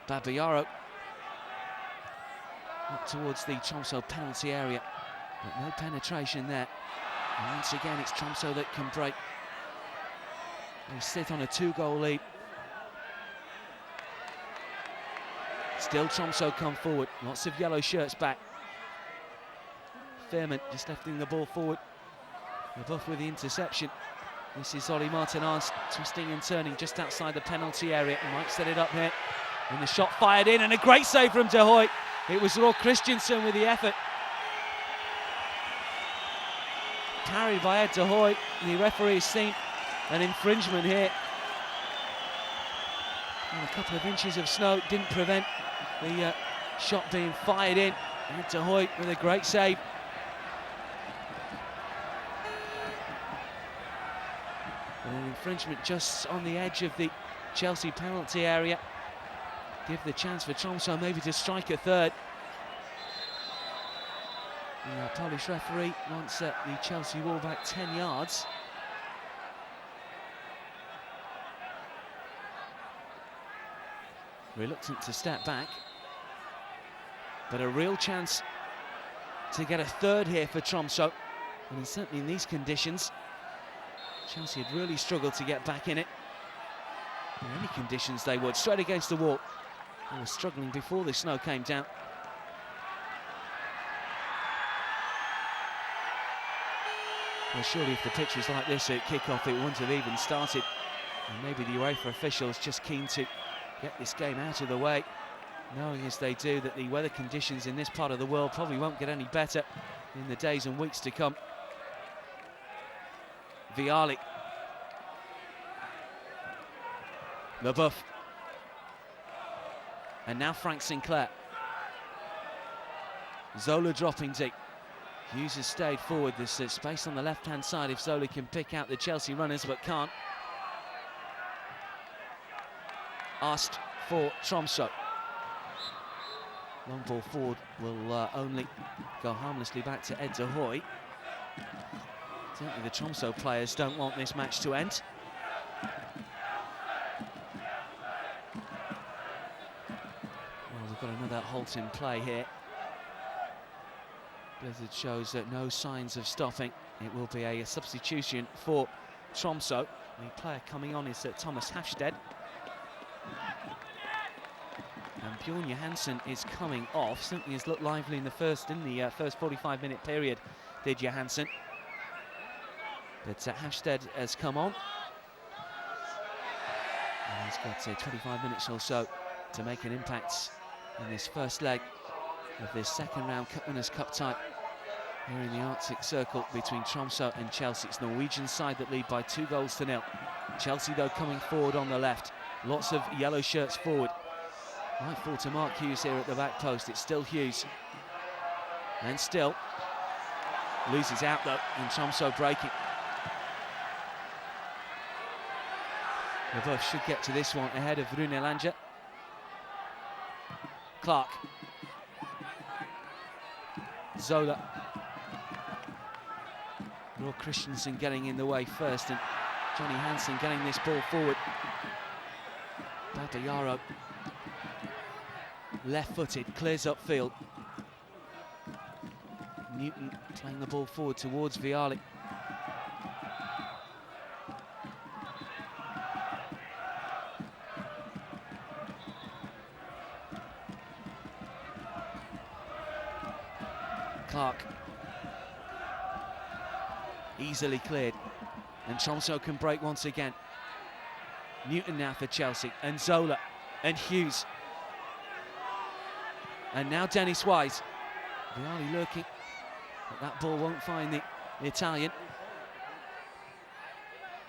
Babayaro up towards the Tromso penalty area, but no penetration there. And once again, it's Tromso that can break. They sit on a 2-goal lead. Still Tromso come forward, lots of yellow shirts back. Fairman just lifting the ball forward. LaBeouf with the interception. This is Ollie Martinez twisting and turning just outside the penalty area. He might set it up here. And the shot fired in, and a great save from De Hoy. It was Roy Christensen with the effort. Parried by Ed De Hoy. The referee has seen an infringement here. And a couple of inches of snow didn't prevent the shot being fired in. Ed De Hoy with a great save. And an infringement just on the edge of the Chelsea penalty area. Give the chance for Tromso maybe to strike a third. The Polish referee wants the Chelsea wall back 10 yards. Reluctant to step back, but a real chance to get a third here for Tromso. And certainly in these conditions, Chelsea had really struggled to get back in it. In any conditions they would, straight against the wall. They were struggling before the snow came down. Well, surely if the pitch was like this at kick-off, it wouldn't have even started. And maybe the UEFA officials just keen to get this game out of the way, knowing as they do that the weather conditions in this part of the world probably won't get any better in the days and weeks to come. Vialli. LaBeouf. And now Frank Sinclair. Zola dropping deep. Hughes has stayed forward. There's space on the left-hand side if Zola can pick out the Chelsea runners, but can't. Asked for Tromso. Long ball forward will only go harmlessly back to Ed De Hoy. Certainly the Tromso players don't want this match to end. Well, we've got another halt in play here. Blizzard shows that no signs of stopping. It will be a substitution for Tromso. The player coming on is Thomas Hafstedt. And Bjorn Johansson is coming off. Certainly has looked lively in the first 45-minute period, did Johansson. But Hafstedt has come on. And he's got 25 minutes or so to make an impact in this first leg of this second round Cup Winners' Cup tie here in the Arctic Circle between Tromso and Chelsea. It's Norwegian side that lead by 2-0. Chelsea, though, coming forward on the left. Lots of yellow shirts forward. Might fall to Mark Hughes here at the back post. It's still Hughes. And still loses out, though, and Tromso breaking. LaBeouf should get to this one ahead of Rune Langer. Clark. Zola. Roy Christensen getting in the way first, and Johnny Hansen getting this ball forward. Babayaro, left-footed, clears upfield. Newton playing the ball forward towards Vialli. Clark. Easily cleared, and Tromso can break once again. Newton now for Chelsea, and Zola, and Hughes. And now Dennis Wise. Vialli lurking, but that ball won't find the Italian.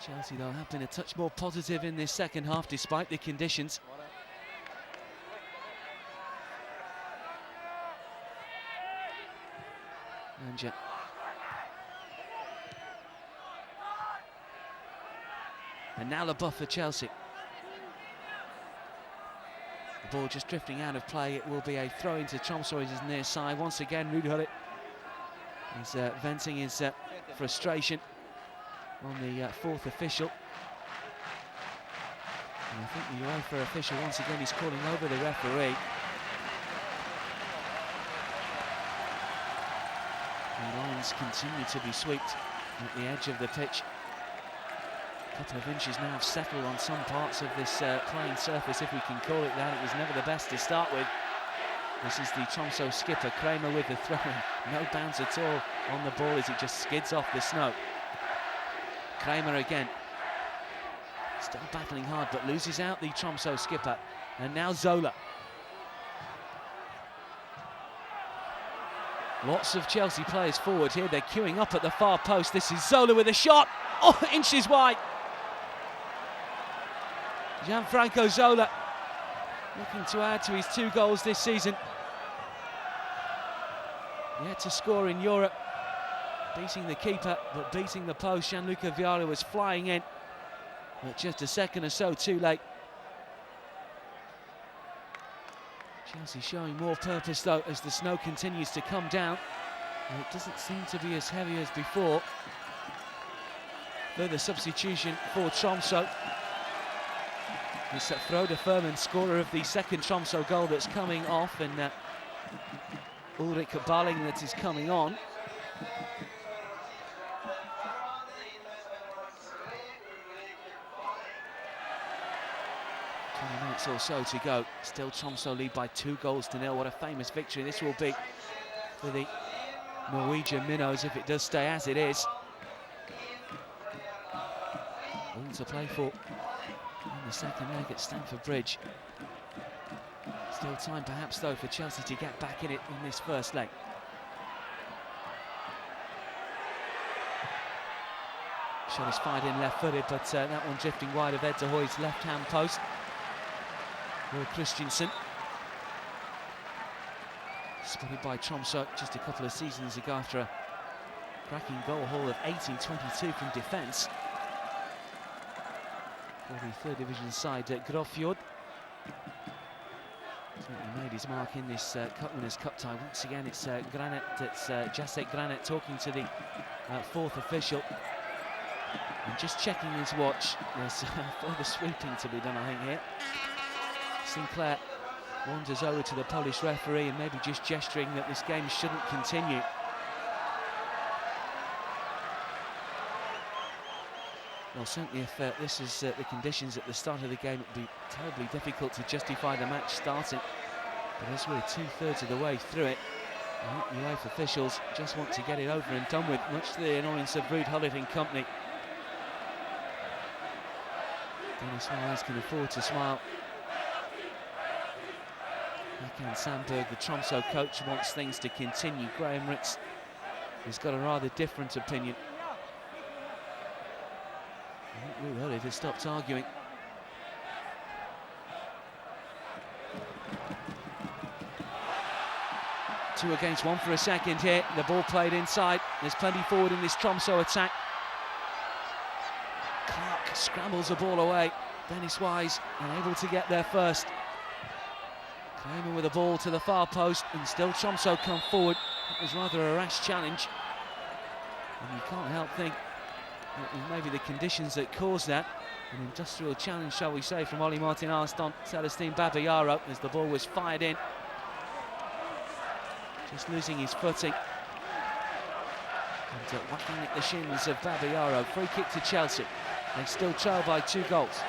Chelsea, though, have been a touch more positive in this second half, despite the conditions. And now LaBeouf for Chelsea. The ball just drifting out of play. It will be a throw into Tromso, his near side. Once again, Ruud Gullit is venting his frustration on the fourth official. And I think the UEFA official once again is calling over the referee. The lines continue to be swept at the edge of the pitch. A couple of inches now have settled on some parts of this playing surface, if we can call it that. It was never the best to start with. This is the Tromso skipper, Kramer, with the throw-in. No bounce at all on the ball as it just skids off the snow. Kramer again. Still battling hard, but loses out the Tromso skipper. And now Zola. Lots of Chelsea players forward here. They're queuing up at the far post. This is Zola with a shot. Oh, inches wide. Gianfranco Zola looking to add to his 2 goals this season. Yet to score in Europe. Beating the keeper, but beating the post. Gianluca Vialli was flying in, but just a second or so too late. Chelsea showing more purpose though as the snow continues to come down. And it doesn't seem to be as heavy as before. Further substitution for Tromso. It's Frode Furman, scorer of the second Tromso goal, that's coming off, and Ulrich Balling that is coming on. Or so to go. Still Tromso lead by 2-0. What a famous victory this will be for the Norwegian minnows if it does stay as it is. All to play for in the second leg at Stamford Bridge. Still time perhaps though for Chelsea to get back in it in this first leg. Shot is fired in left-footed, but that one drifting wide of Ed de Hoy's left-hand post. Or Christensen. Spotted by Tromso just a couple of seasons ago after a cracking goal haul of 18-22 from defence. For the 3rd division side, Grofjord. Certainly made his mark in this Cup Winners' Cup tie. Once again, it's Granit, it's Jacek Granit talking to the 4th official. And just checking his watch, there's further sweeping to be done, I think, here. Sinclair wanders over to the Polish referee and maybe just gesturing that this game shouldn't continue. Well, certainly if this is the conditions at the start of the game, it would be terribly difficult to justify the match starting. But as we're 2/3 of the way through it, I think the UEFA officials just want to get it over and done with, much to the annoyance of Ruud Gullit and company. Dennis Wise can afford to smile. Hakan Sandberg, the Tromso coach, wants things to continue. Graham Ritz has got a rather different opinion. I think Ruud Gullit has stopped arguing. Two against one for a second here. The ball played inside. There's plenty forward in this Tromso attack. Clark scrambles the ball away. Dennis Wise unable to get there first. Kramer with the ball to the far post, and still Tromso come forward. It was rather a rash challenge, and you can't help think that it was maybe the conditions that caused that. An industrial challenge, shall we say, from Oli Martin Arston, Celestine Babayaro, as the ball was fired in. Just losing his footing. And whacking at the shins of Babayaro. Free kick to Chelsea. They still trail by 2 goals.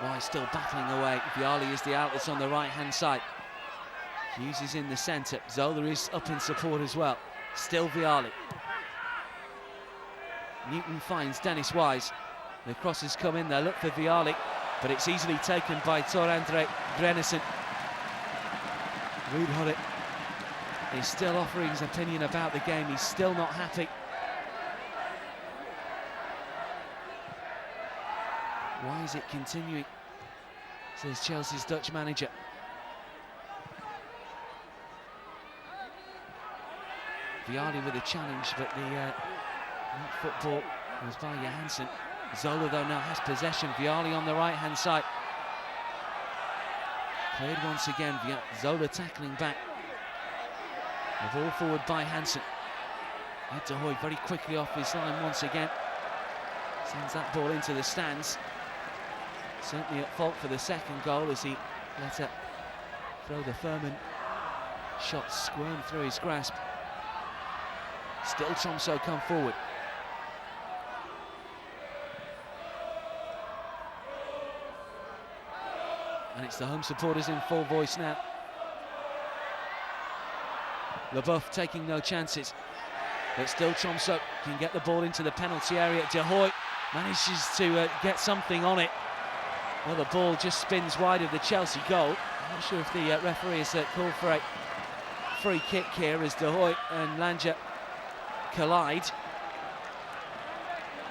Wise still battling away. Vialli is the outlet on the right-hand side. Hughes is in the centre. Zola is up in support as well. Still Vialli. Newton finds Dennis Wise. The crosses come in there, look for Vialli, but it's easily taken by Tor Andre Grenissen. Ruud Gullit is still offering his opinion about the game. He's still not happy. Why is it continuing, says Chelsea's Dutch manager. Vialli with a challenge, but the football was by Johansson. Zola, though, now has possession. Vialli on the right-hand side. Cleared once again, Zola tackling back. The ball forward by Hansen. Ed de Hoy very quickly off his line once again. Sends that ball into the stands. Certainly at fault for the second goal as he let it throw the Furman shot squirm through his grasp. Still Tromso come forward. And it's the home supporters in full voice now. Leboeuf taking no chances, but still Tromso can get the ball into the penalty area. De Hoy manages to get something on it. Well, the ball just spins wide of the Chelsea goal. I'm not sure if the referee has called for a free kick here as De Hoy and Lanja collide.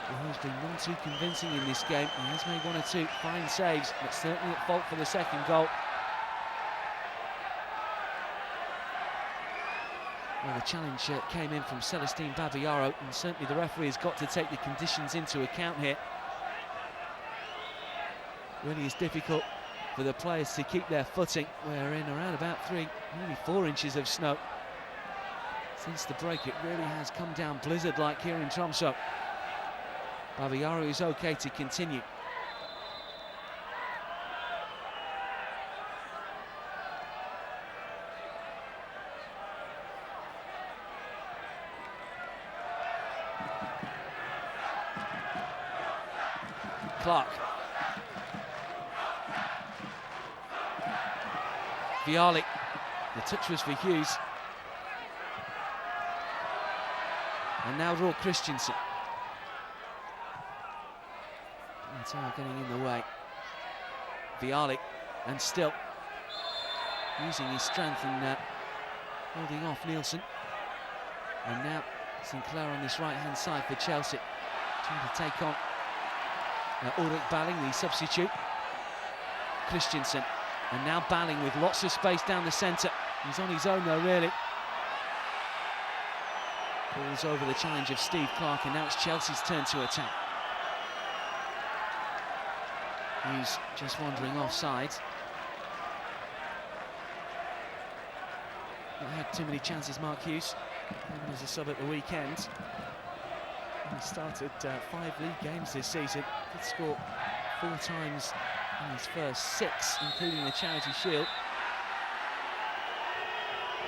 De Hoy's been none too convincing in this game. He has made one or two fine saves, but certainly at fault for the second goal. Well, the challenge came in from Celestine Babayaro, and certainly the referee has got to take the conditions into account here. Really is difficult for the players to keep their footing. We're in around about 3, maybe 4 inches of snow. Since the break, it really has come down blizzard-like here in Tromso. Babayaro is okay to continue. Clark. Viali. The touch was for Hughes. And now Roar Christensen. Tower getting in the way. Viali, and still using his strength and holding off Nielsen. And now Sinclair on this right-hand side for Chelsea, trying to take on Ulrich Balling, the substitute. Christensen, and now Balling with lots of space down the centre. He's on his own though, really. Falls over the challenge of Steve Clark, and now it's Chelsea's turn to attack. Hughes just wandering offside. Not had too many chances, Mark Hughes, even as a sub at the weekend. He started 5 league games this season. Did score 4 times in his first 6, including the Charity Shield.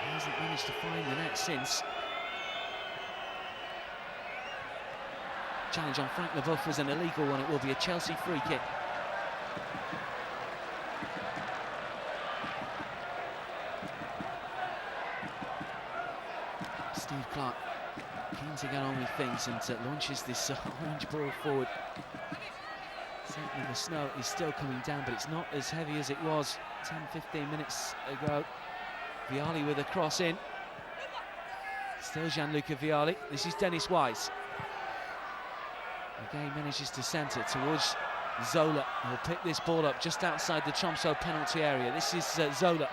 He hasn't managed to find the net since. Challenge on Frank Leboeuf was an illegal one. It will be a Chelsea free kick. Steve Clark keen to get on with things and launches this orange ball forward. Certainly the snow is still coming down, but it's not as heavy as it was 10-15 minutes ago. Viali with a cross in. Still Gianluca Viali. This is Dennis Wise. Again manages to centre towards Zola, who will pick this ball up just outside the Tromso penalty area. This is Zola.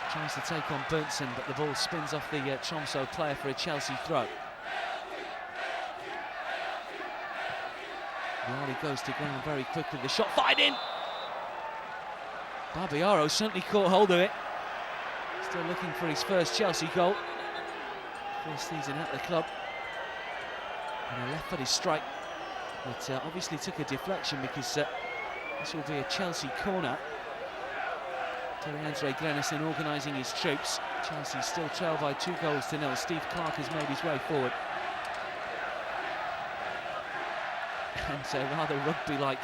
Tries to take on Berntsen, but the ball spins off the Tromso player for a Chelsea throw. Viali goes to ground very quickly. The shot fired in. Babayaro certainly caught hold of it. Still looking for his first Chelsea goal. First season at the club. And a left-footed strike that obviously took a deflection because this will be a Chelsea corner. Andre Glenison organising his troops. Chelsea still trail by 2-0. Steve Clark has made his way forward. And rather rugby-like,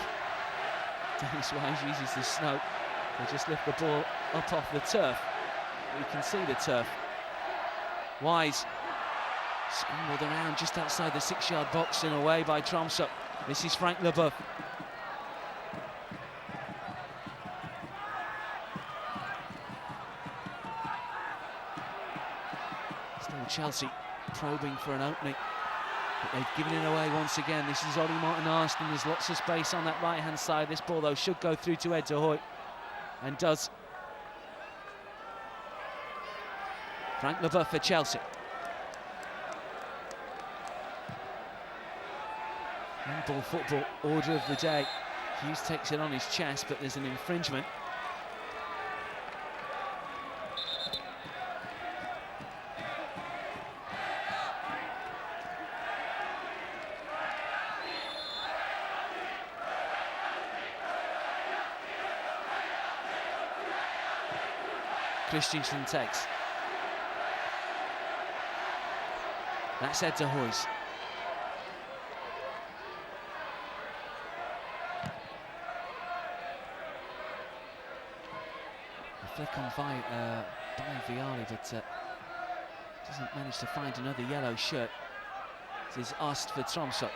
Dennis Wise uses the snow to just lift the ball up off the turf. You can see the turf. Wise scrambled around just outside the 6-yard box and away by Tromso. This is Frank Leboeuf. Still Chelsea probing for an opening, but they've given it away once again. This is Ollie Martin-Arston. There's lots of space on that right-hand side. This ball, though, should go through to Ed de Hoy, and does. Frank Leboeuf for Chelsea. Handball football, order of the day. Hughes takes it on his chest, but there's an infringement. Christensen takes. That's Ed de Hoy's. A flick on by Vialli, but doesn't manage to find another yellow shirt. This is asked for Tromso.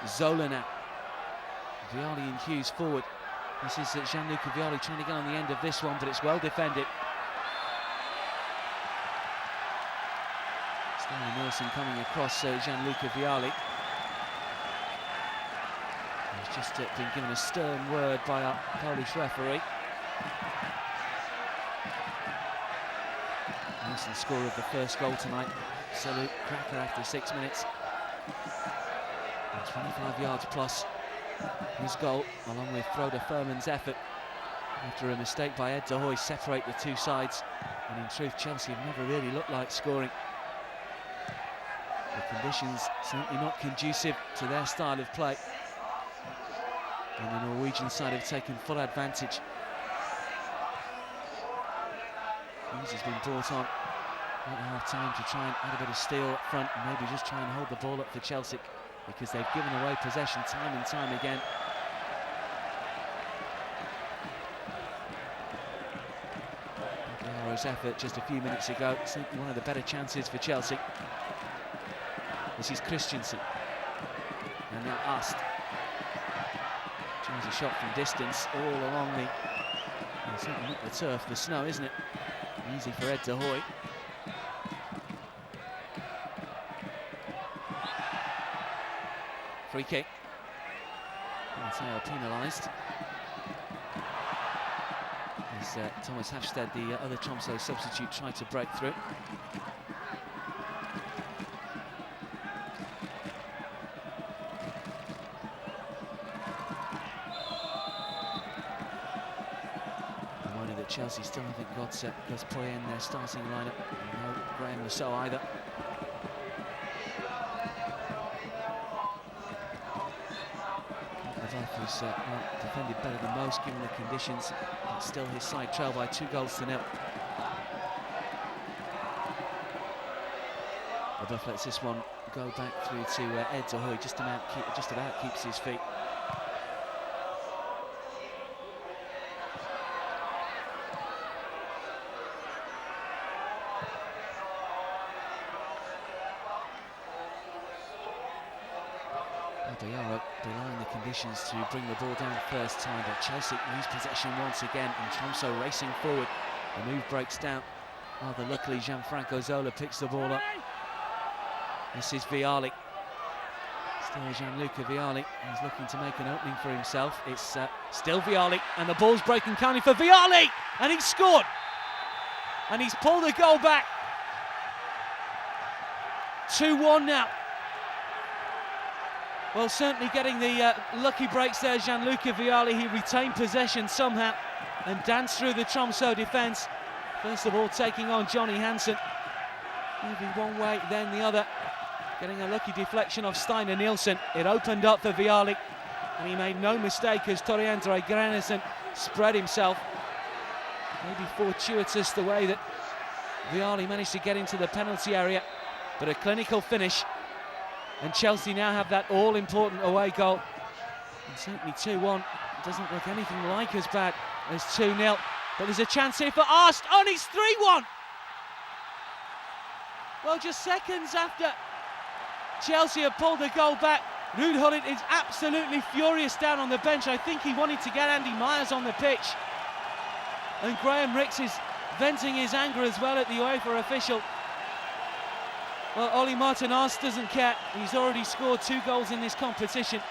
Zola now. Vialli and Hughes forward. This is Gianluca Vialli trying to get on the end of this one, but it's well defended. Stanley Nielsen coming across Gianluca Vialli. He's just been given a stern word by our Polish referee. Nielsen, scorer of the first goal tonight. Absolute cracker after 6 minutes. And 25 yards plus. His goal, along with Frode Furman's effort, after a mistake by Ed de Hoy, separate the two sides. And in truth, Chelsea have never really looked like scoring. The conditions certainly not conducive to their style of play. And the Norwegian side have taken full advantage. Hughes has been brought on at half-time to try and add a bit of steel up front and maybe just try and hold the ball up for Chelsea, because they've given away possession time and time again. Aguilar's effort just a few minutes ago, simply one of the better chances for Chelsea. This is Christensen. And now Ast. Tries a shot from distance all along the... Well, certainly not the turf, the snow, isn't it? Easy for Ed de Hoy. Free kick. Mateo penalised. As Thomas Hafstad, the other Tromso substitute, tried to break through. Reminded that Chelsea still haven't got Gus Poyet in their starting lineup. No Graham Rousseau either. Who's defended better than most given the conditions, but still his side trail by 2-0. Leboeuf lets this one go back through to Ed de Hoy, just about keeps his feet. Diarra denying the conditions to bring the ball down the first time, but Chelsea lose possession once again, and Tromso racing forward. The move breaks down. Rather luckily, Gianfranco Zola picks the ball up. This is Vialli. Still Gianluca Vialli. He's looking to make an opening for himself. It's still Vialli, and the ball's breaking kindly for Vialli, and he's scored. And he's pulled the goal back. 2-1 now. Well, certainly getting the lucky breaks there, Gianluca Vialli. He retained possession somehow and danced through the Tromso defence. First of all, taking on Johnny Hansen. Moving one way, then the other. Getting a lucky deflection off Steiner Nielsen. It opened up for Vialli, and he made no mistake as Toriandre Granesen spread himself. Maybe fortuitous the way that Vialli managed to get into the penalty area, but a clinical finish. And Chelsea now have that all-important away goal. And certainly 2-1 doesn't look anything like as bad as 2-0. But there's a chance here for Ast. Oh, it's 3-1! Well, just seconds after Chelsea have pulled the goal back, Ruud Gullit is absolutely furious down on the bench. I think he wanted to get Andy Myers on the pitch. And Graham Rix is venting his anger as well at the UEFA official. Well, Oli Martin Ast doesn't care. He's already scored 2 goals in this competition.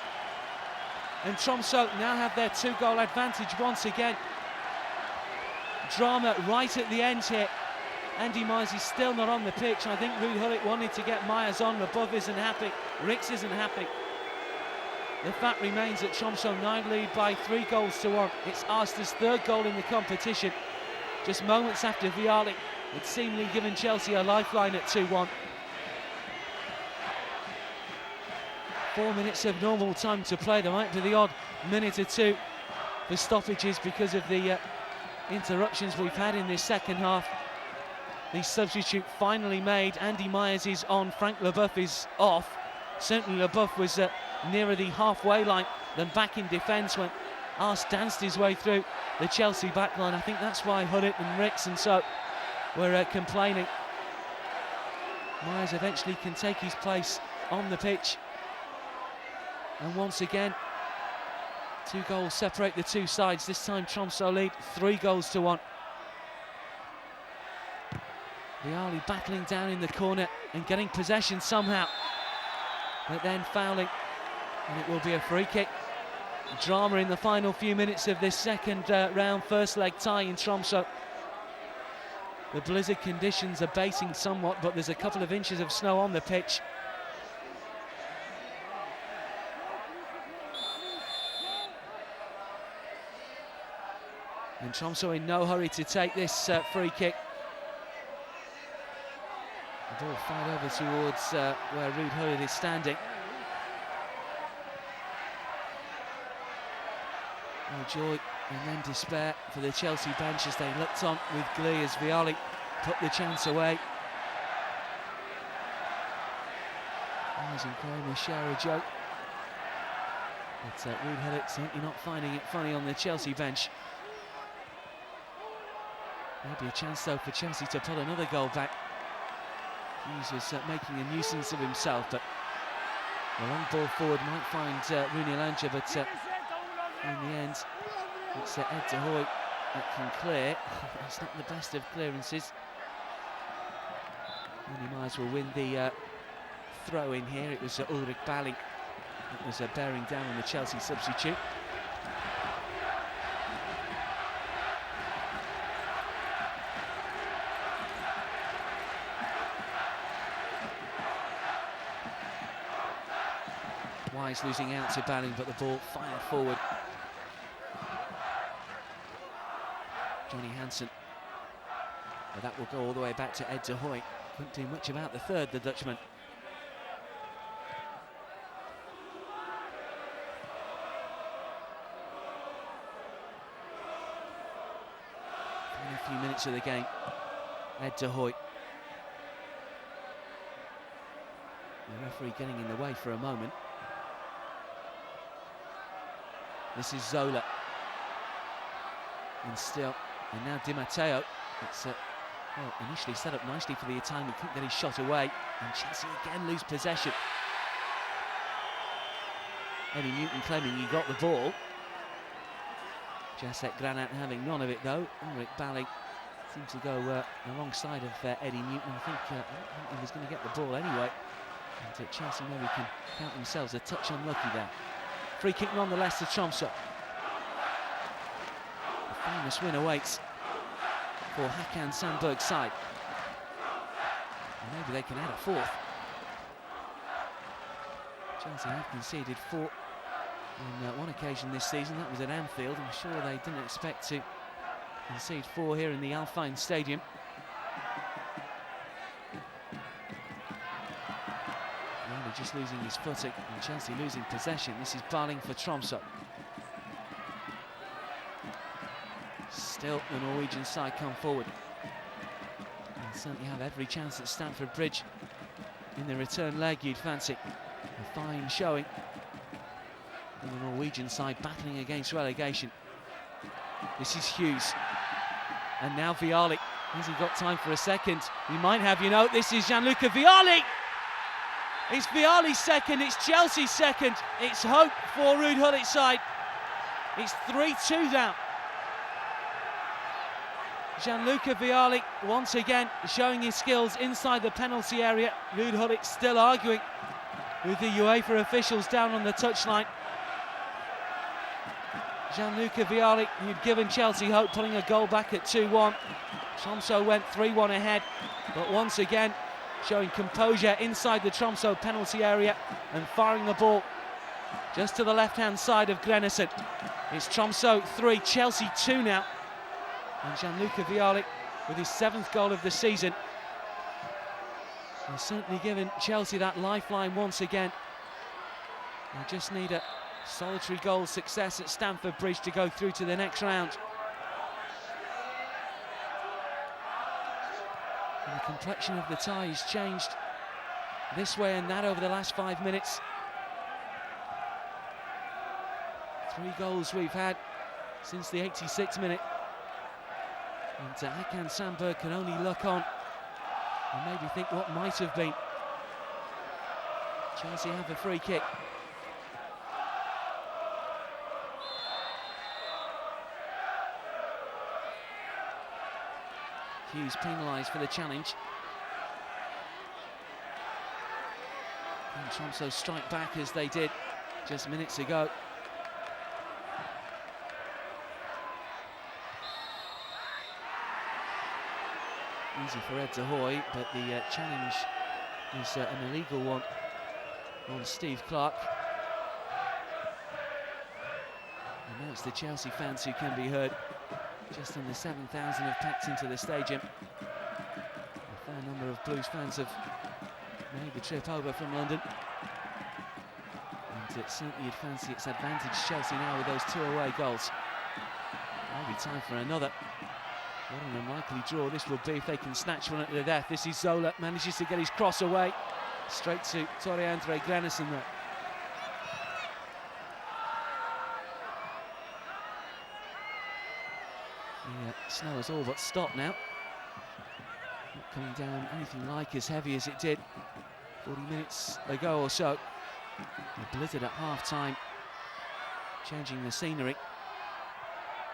And Tromso now have their 2-goal advantage once again. Drama right at the end here. Andy Myers is still not on the pitch. I think Ruud Gullit wanted to get Myers on. LeBeuf isn't happy. Rix isn't happy. The fact remains that Tromso now lead by 3 goals to 1. It's Arsenal's 3rd goal in the competition. Just moments after Vialli had seemingly given Chelsea a lifeline at 2-1. 4 minutes of normal time to play. There might be the odd minute or two for stoppages because of the interruptions we've had in this second half. The substitute finally made. Andy Myers is on, Frank LeBeuf is off. Certainly LeBeuf was nearer the halfway line than back in defence when Ars danced his way through the Chelsea backline. I think that's why Gullit and Rix and so were complaining. Myers eventually can take his place on the pitch. And once again, 2 goals separate the two sides. This time Tromso lead 3 goals to 1. Vialli battling down in the corner and getting possession somehow, but then fouling, and it will be a free kick. Drama in the final few minutes of this second round first leg tie in Tromso. The blizzard conditions are abating somewhat, but there's a couple of inches of snow on the pitch. And Tromso in no hurry to take this free kick. The ball fired over towards where Ruud Gullit is standing. Oh, joy and then despair for the Chelsea bench as they looked on with glee as Vialli put the chance away. Myers and Graham will share a joke, but Ruud Gullit certainly not finding it funny on the Chelsea bench. Maybe a chance though for Chelsea to put another goal back. Hughes was making a nuisance of himself, but the long ball forward might find Rooney Lancha, but in the end it's Ed de Hoy that can clear. It's not the best of clearances. Andy Myers will win the throw in here. It was Ulrich Balling that was bearing down on the Chelsea substitute. Wise losing out to Balling, but the ball fired forward. Johnny Hansen. But that will go all the way back to Ed de Hoy. Couldn't do much about the third, the Dutchman. In a few minutes of the game, Ed de Hoy. The referee getting in the way for a moment. This is Zola. And still, and now Di Matteo. It's well, initially set up nicely for the Italian, he couldn't get his shot away, and Chelsea again lose possession. Eddie Newton claiming he got the ball. Jacek Granat having none of it though. Ulrich Balling seemed to go alongside of Eddie Newton. I don't think he was going to get the ball anyway. And Chelsea maybe can count themselves a touch unlucky there. Free kick nonetheless to Tromso. A famous win awaits for Hakan Sandberg's side. And maybe they can add a 4th. Chelsea have conceded 4 on one occasion this season. That was at Anfield. I'm sure they didn't expect to concede 4 here in the Al Ain Stadium. Just losing his footing and Chelsea losing possession. This is Balling for Tromso. Still the Norwegian side come forward. And certainly have every chance at Stamford Bridge in the return leg, you'd fancy. A fine showing from the Norwegian side battling against relegation. This is Hughes. And now Vialli. Has he got time for a second? He might have, you know. This is Gianluca Vialli. It's Vialli's second, it's Chelsea's second. It's hope for Ruud Gullit's side. It's 3-2 down. Gianluca Vialli once again showing his skills inside the penalty area. Ruud Gullit still arguing with the UEFA officials down on the touchline. Gianluca Vialli, who'd given Chelsea hope, pulling a goal back at 2-1. Tromso went 3-1 ahead, but once again showing composure inside the Tromso penalty area and firing the ball just to the left-hand side of Grennison. It's Tromso 3, Chelsea 2 now. And Gianluca Vialli with his 7th goal of the season has certainly given Chelsea that lifeline once again. They just need a solitary goal success at Stamford Bridge to go through to the next round. And the complexion of the tie has changed this way and that over the last 5 minutes. 3 goals we've had since the 86th minute. And Hakan Sandberg can only look on and maybe think what might have been. Chelsea have a free kick. Hughes penalised for the challenge. And Tromso strike back as they did just minutes ago. Easy for Ed De Hoy, but the challenge is an illegal one on Steve Clarke. And now it's the Chelsea fans who can be heard. Just under 7,000 have packed into the stadium. A fair number of Blues fans have made the trip over from London. And certainly you'd fancy it's advantage Chelsea now with those 2 away goals. Maybe time for another. What an unlikely draw this will be if they can snatch one at the death. This is Zola, manages to get his cross away. Straight to Tore-Andre Grennison there. The snow has all but stopped now. Not coming down anything like as heavy as it did 40 minutes ago or so. A blizzard at half-time, changing the scenery.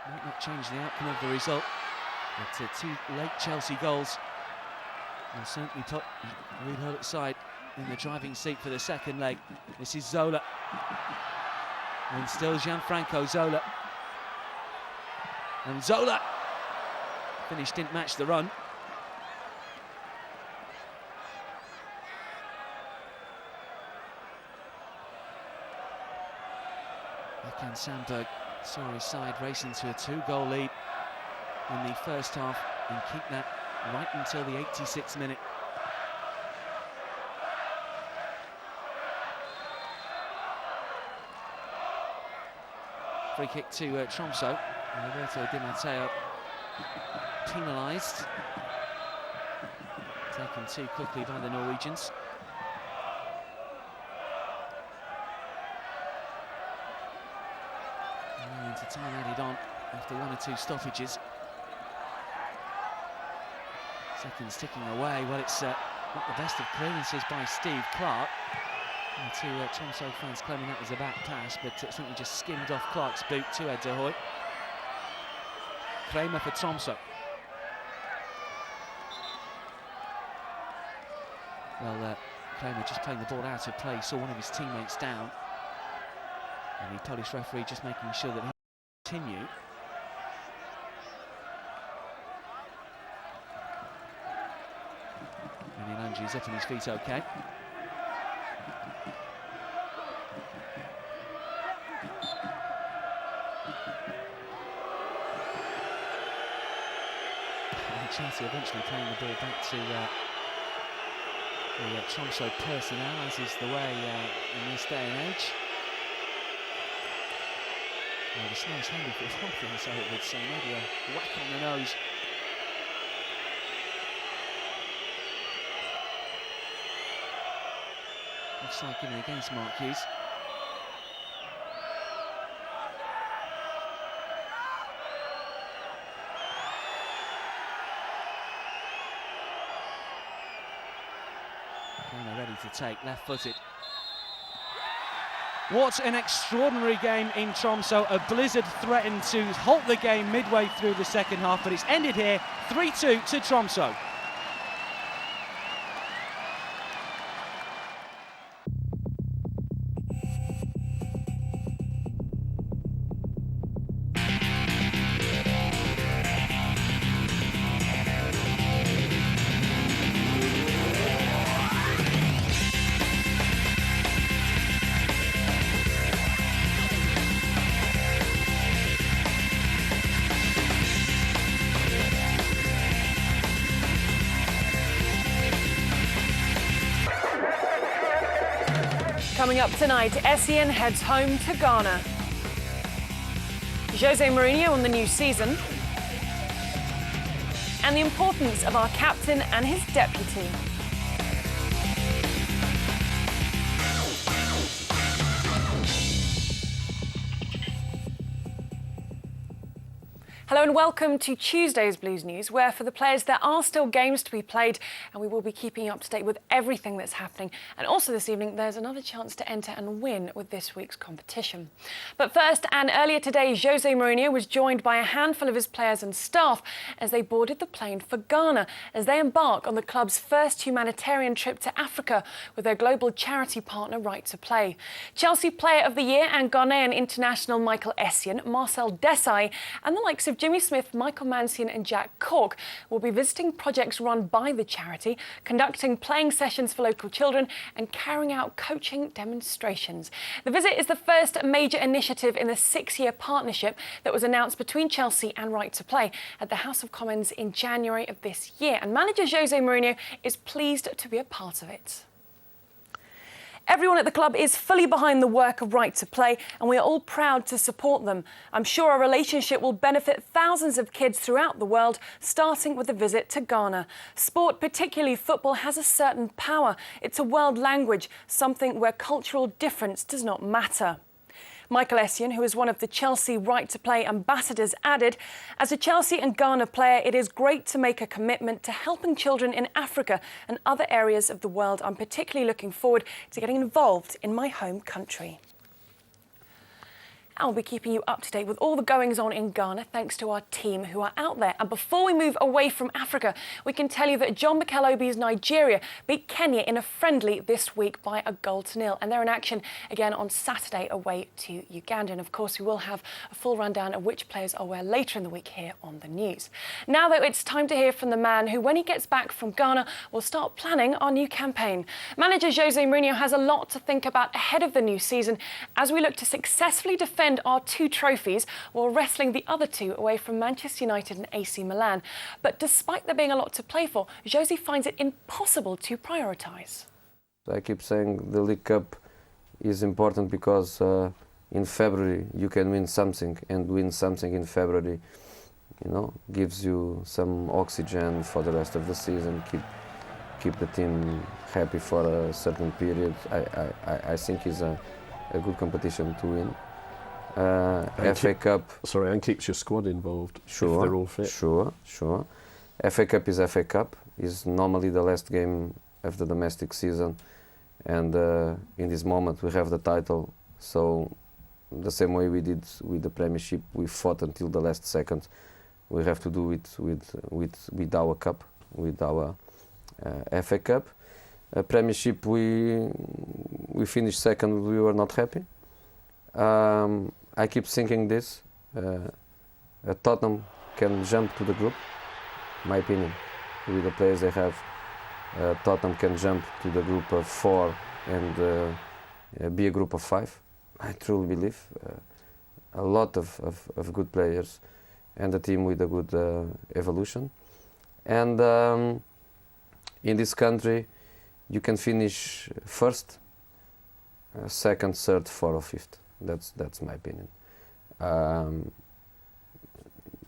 Might not change the outcome of the result, but 2 late Chelsea goals will certainly put Ruud Hullit's side in the driving seat for the second leg. This is Zola, and still Gianfranco Zola. And Zola! Finish didn't match the run. Hakan Sandberg saw his side racing to a 2-goal lead in the first half and keep that right until the 86th minute. Free kick to Tromso. Roberto Di Matteo penalised, taken too quickly by the Norwegians. And into time added on after 1 or 2 stoppages. Seconds ticking away. Well, it's not the best of clearances by Steve Clarke. Two Tromso fans claiming that was a back pass, but certainly just skimmed off Clarke's boot to Ed De Hoy. Kramer for Tromso. Well, Kramer just playing the ball out of play, saw one of his teammates down. And the Polish referee just making sure that he continue. And the Landry is up on his feet okay. Chelsea eventually playing the ball back to the Tromso personnel, as is the way in this day and age. Well, the snow's handy for something, so it would say, maybe a whack on the nose. Offside given against Mark Hughes. Ready to take, left-footed. What an extraordinary game in Tromso. A blizzard threatened to halt the game midway through the second half, but it's ended here 3-2 to Tromso. Coming up tonight, Essien heads home to Ghana. Jose Mourinho on the new season. And the importance of our captain and his deputy. Hello and welcome to Tuesday's Blues News, where for the players there are still games to be played and we will be keeping you up to date with everything that's happening. And also this evening there's another chance to enter and win with this week's competition. But first, and earlier today, Jose Mourinho was joined by a handful of his players and staff as they boarded the plane for Ghana as they embark on the club's first humanitarian trip to Africa with their global charity partner Right to Play. Chelsea Player of the Year and Ghanaian international Michael Essien, Marcel Desailly and the likes of Jimmy Smith, Michael Mansion and Jack Cork will be visiting projects run by the charity, conducting playing sessions for local children and carrying out coaching demonstrations. The visit is the first major initiative in the 6-year partnership that was announced between Chelsea and Right to Play at the House of Commons in January of this year. And manager Jose Mourinho is pleased to be a part of it. Everyone at the club is fully behind the work of Right to Play and we are all proud to support them. I'm sure our relationship will benefit thousands of kids throughout the world, starting with a visit to Ghana. Sport, particularly football, has a certain power. It's a world language, something where cultural difference does not matter. Michael Essien, who is one of the Chelsea Right to Play ambassadors, added, "As a Chelsea and Ghana player, it is great to make a commitment to helping children in Africa and other areas of the world. I'm particularly looking forward to getting involved in my home country." I'll be keeping you up to date with all the goings-on in Ghana thanks to our team who are out there. And before we move away from Africa, we can tell you that John Mikel Obi's Nigeria beat Kenya in a friendly this week by a 0-0. And they're in action again on Saturday away to Uganda. And of course, we will have a full rundown of which players are where later in the week here on the news. Now, though, it's time to hear from the man who, when he gets back from Ghana, will start planning our new campaign. Manager Jose Mourinho has a lot to think about ahead of the new season as we look to successfully defend our 2 trophies while wrestling the other 2 away from Manchester United and AC Milan. But despite there being a lot to play for, Jose finds it impossible to prioritise. I keep saying the League Cup is important because in February you can win something, and win something in February, gives you some oxygen for the rest of the season, keep the team happy for a certain period. I think it's a good competition to win. FA Cup. Sorry, and keeps your squad involved. Sure, if they're all fit. Sure. FA Cup is FA Cup. Is normally the last game of the domestic season, and in this moment we have the title. So the same way we did with the Premiership, we fought until the last second. We have to do it with our cup, with our FA Cup. Premiership, we finished second. We were not happy. I keep thinking this. Tottenham can jump to the group, my opinion. With the players they have, Tottenham can jump to the group of 4 and be a group of 5. I truly believe. A lot of good players and a team with a good evolution. And in this country, you can finish first, second, third, fourth or fifth. That's my opinion.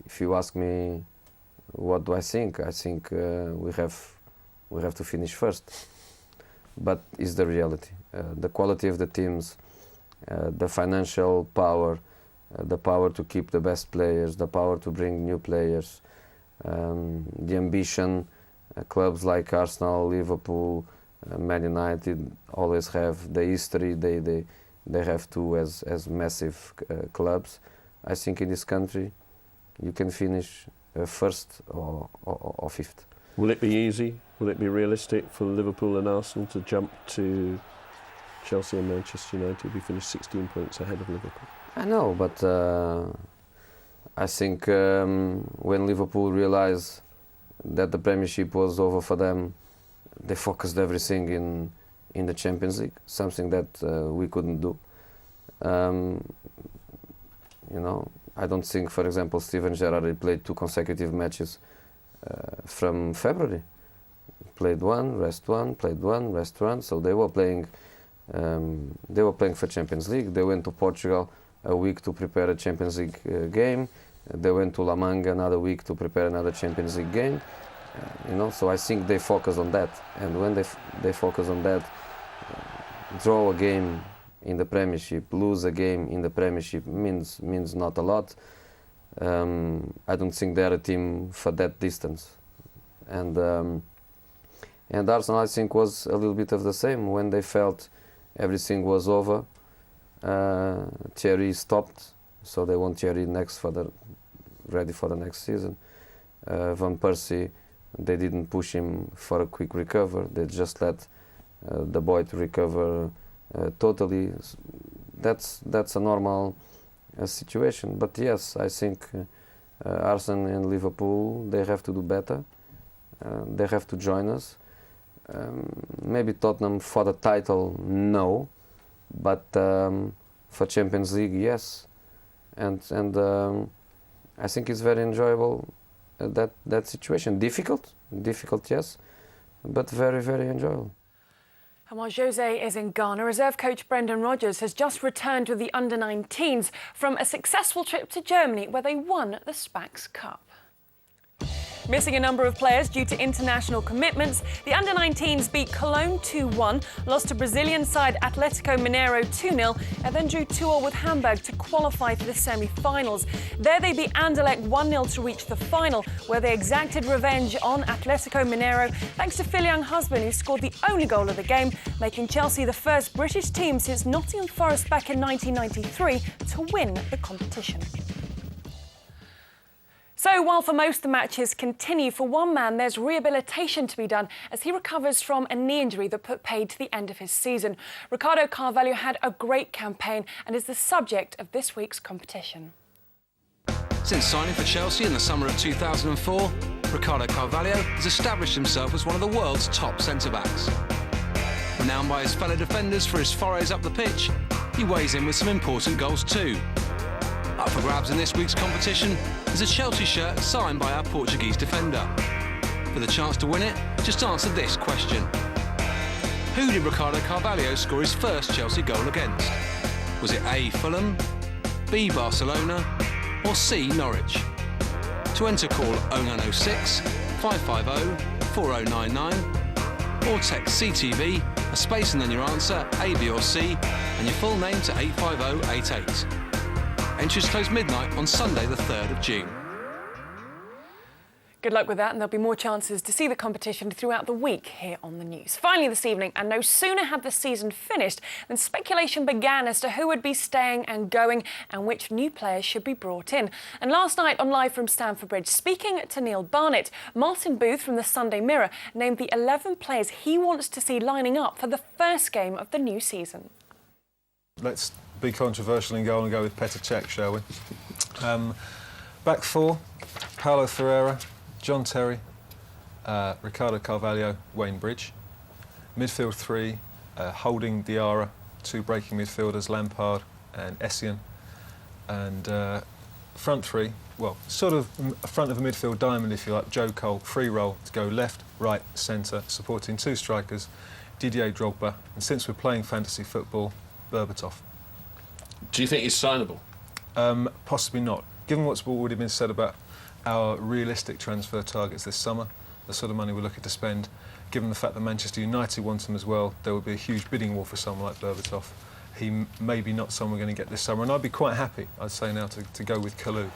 If you ask me, what do I think? I think we have to finish first. But it's the reality. The quality of the teams, the financial power, the power to keep the best players, the power to bring new players, the ambition. Clubs like Arsenal, Liverpool, Man United always have the history. They have to as massive clubs. I think in this country you can finish first or fifth. Will it be easy? Will it be realistic for Liverpool and Arsenal to jump to Chelsea and Manchester United? We finished 16 points ahead of Liverpool. I know, but I think when Liverpool realised that the Premiership was over for them, they focused everything in the Champions League, something that we couldn't do. I don't think, for example, Steven Gerrard played 2 consecutive matches from February. Played one, rest one, played one, rest one. So they were playing They were playing for Champions League. They went to Portugal a week to prepare a Champions League game. They went to La Manga another week to prepare another Champions League game. So I think they focus on that. And when they focus on that, draw a game in the Premiership, lose a game in the Premiership means not a lot. I don't think they're a team for that distance. And Arsenal, I think, was a little bit of the same. When they felt everything was over, Thierry stopped, so they want Thierry ready for the next season. Van Persie, they didn't push him for a quick recover. They just let the boy to recover totally. That's a normal situation. But yes, I think Arsenal and Liverpool, they have to do better. They have to join us. Maybe Tottenham for the title, no, but for Champions League, yes. And I think it's very enjoyable, that situation. Difficult, yes, but very, very enjoyable. And while Jose is in Ghana, reserve coach Brendan Rodgers has just returned with the under-19s from a successful trip to Germany where they won the Spax Cup. Missing a number of players due to international commitments, the under-19s beat Cologne 2-1, lost to Brazilian side Atletico Mineiro 2-0, and then drew 2-2 with Hamburg to qualify for the semi-finals. There they beat Anderlecht 1-0 to reach the final, where they exacted revenge on Atletico Mineiro thanks to Phil Young-Husband, who scored the only goal of the game, making Chelsea the first British team since Nottingham Forest back in 1993 to win the competition. So while for most the matches continue, for one man there's rehabilitation to be done as he recovers from a knee injury that put paid to the end of his season. Ricardo Carvalho had a great campaign and is the subject of this week's competition. Since signing for Chelsea in the summer of 2004, Ricardo Carvalho has established himself as one of the world's top centre-backs. Renowned by his fellow defenders for his forays up the pitch, he weighs in with some important goals too. Up for grabs in this week's competition is a Chelsea shirt signed by our Portuguese defender. For the chance to win it, just answer this question. Who did Ricardo Carvalho score his first Chelsea goal against? Was it A, Fulham, B, Barcelona, or C, Norwich? To enter, call 0906 550 4099 or text CTV, a space and then your answer, A, B or C, and your full name to 85088. Entries close midnight on Sunday the 3rd of June. Good luck with that, and there'll be more chances to see the competition throughout the week here on the news. Finally this evening, and no sooner had the season finished than speculation began as to who would be staying and going and which new players should be brought in. And last night on Live from Stamford Bridge, speaking to Neil Barnett, Martin Booth from the Sunday Mirror named the 11 players he wants to see lining up for the first game of the new season. Let's be controversial and go with Petr Cech, shall we? Back four, Paulo Ferreira, John Terry, Ricardo Carvalho, Wayne Bridge. Midfield three, Holding, Diarra, two breaking midfielders, Lampard and Essien. And front three, well, sort of front of a midfield diamond, if you like, Joe Cole, free roll to go left, right, centre, supporting two strikers, Didier Drogba, and since we're playing fantasy football, Berbatov. Do you think he's signable? Possibly not. Given what's already been said about our realistic transfer targets this summer, the sort of money we're looking to spend, given the fact that Manchester United wants him as well, there would be a huge bidding war for someone like Berbatov. He may be not someone we're going to get this summer, and I'd be quite happy, I'd say now, to go with Kalou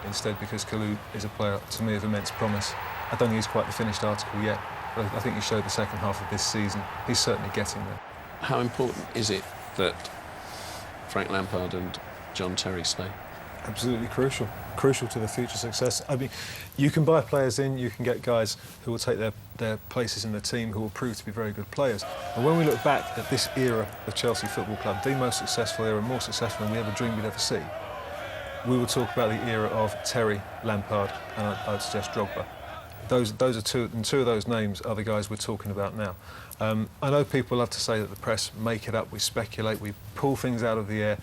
instead, because Kalou is a player, to me, of immense promise. I don't think he's quite the finished article yet, but I think he showed the second half of this season. He's certainly getting there. How important is it that Frank Lampard and John Terry stay? Absolutely crucial. Crucial to the future success. I mean, you can buy players in, you can get guys who will take their places in the team, who will prove to be very good players. And when we look back at this era of Chelsea Football Club, the most successful era, more successful than we ever dreamed we'd ever see, we will talk about the era of Terry, Lampard, and I'd suggest Drogba. Those are two of those names are the guys we're talking about now. I know people love to say that the press make it up, we speculate, we pull things out of the air.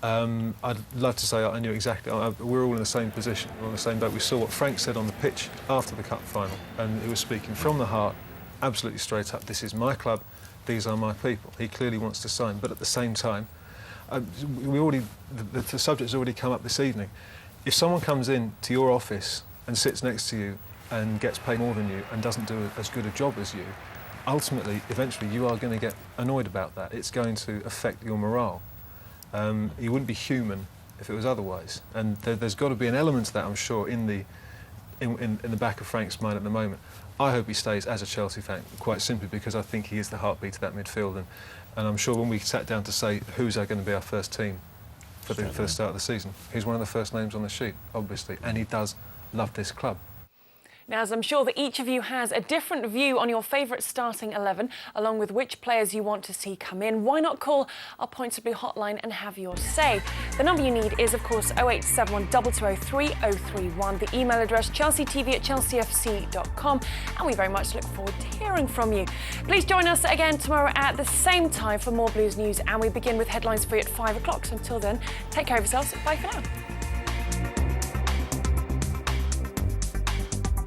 I'd love to say I knew exactly. We're all in the same position, we're on the same boat. We saw what Frank said on the pitch after the cup final, and he was speaking from the heart, absolutely straight up. This is my club, these are my people. He clearly wants to sign, but at the same time, the subject's already come up this evening. If someone comes in to your office and sits next to you and gets paid more than you and doesn't do as good a job as you, ultimately, eventually, you are going to get annoyed about that. It's going to affect your morale. You wouldn't be human if it was otherwise. And there's got to be an element of that, I'm sure, in the back of Frank's mind at the moment. I hope he stays as a Chelsea fan, quite simply because I think he is the heartbeat of that midfield. And I'm sure when we sat down to say who's going to be our first team for the start of the season, he's one of the first names on the sheet, obviously, and he does love this club. Now, as I'm sure that each of you has a different view on your favourite starting 11, along with which players you want to see come in, why not call our Points to Blue hotline and have your say? The number you need is, of course, 0871 2203 031. The email address chelseatv@chelseafc.com, and we very much look forward to hearing from you. Please join us again tomorrow at the same time for more Blues news, and we begin with headlines for you at 5 o'clock. So until then, take care of yourselves. Bye for now.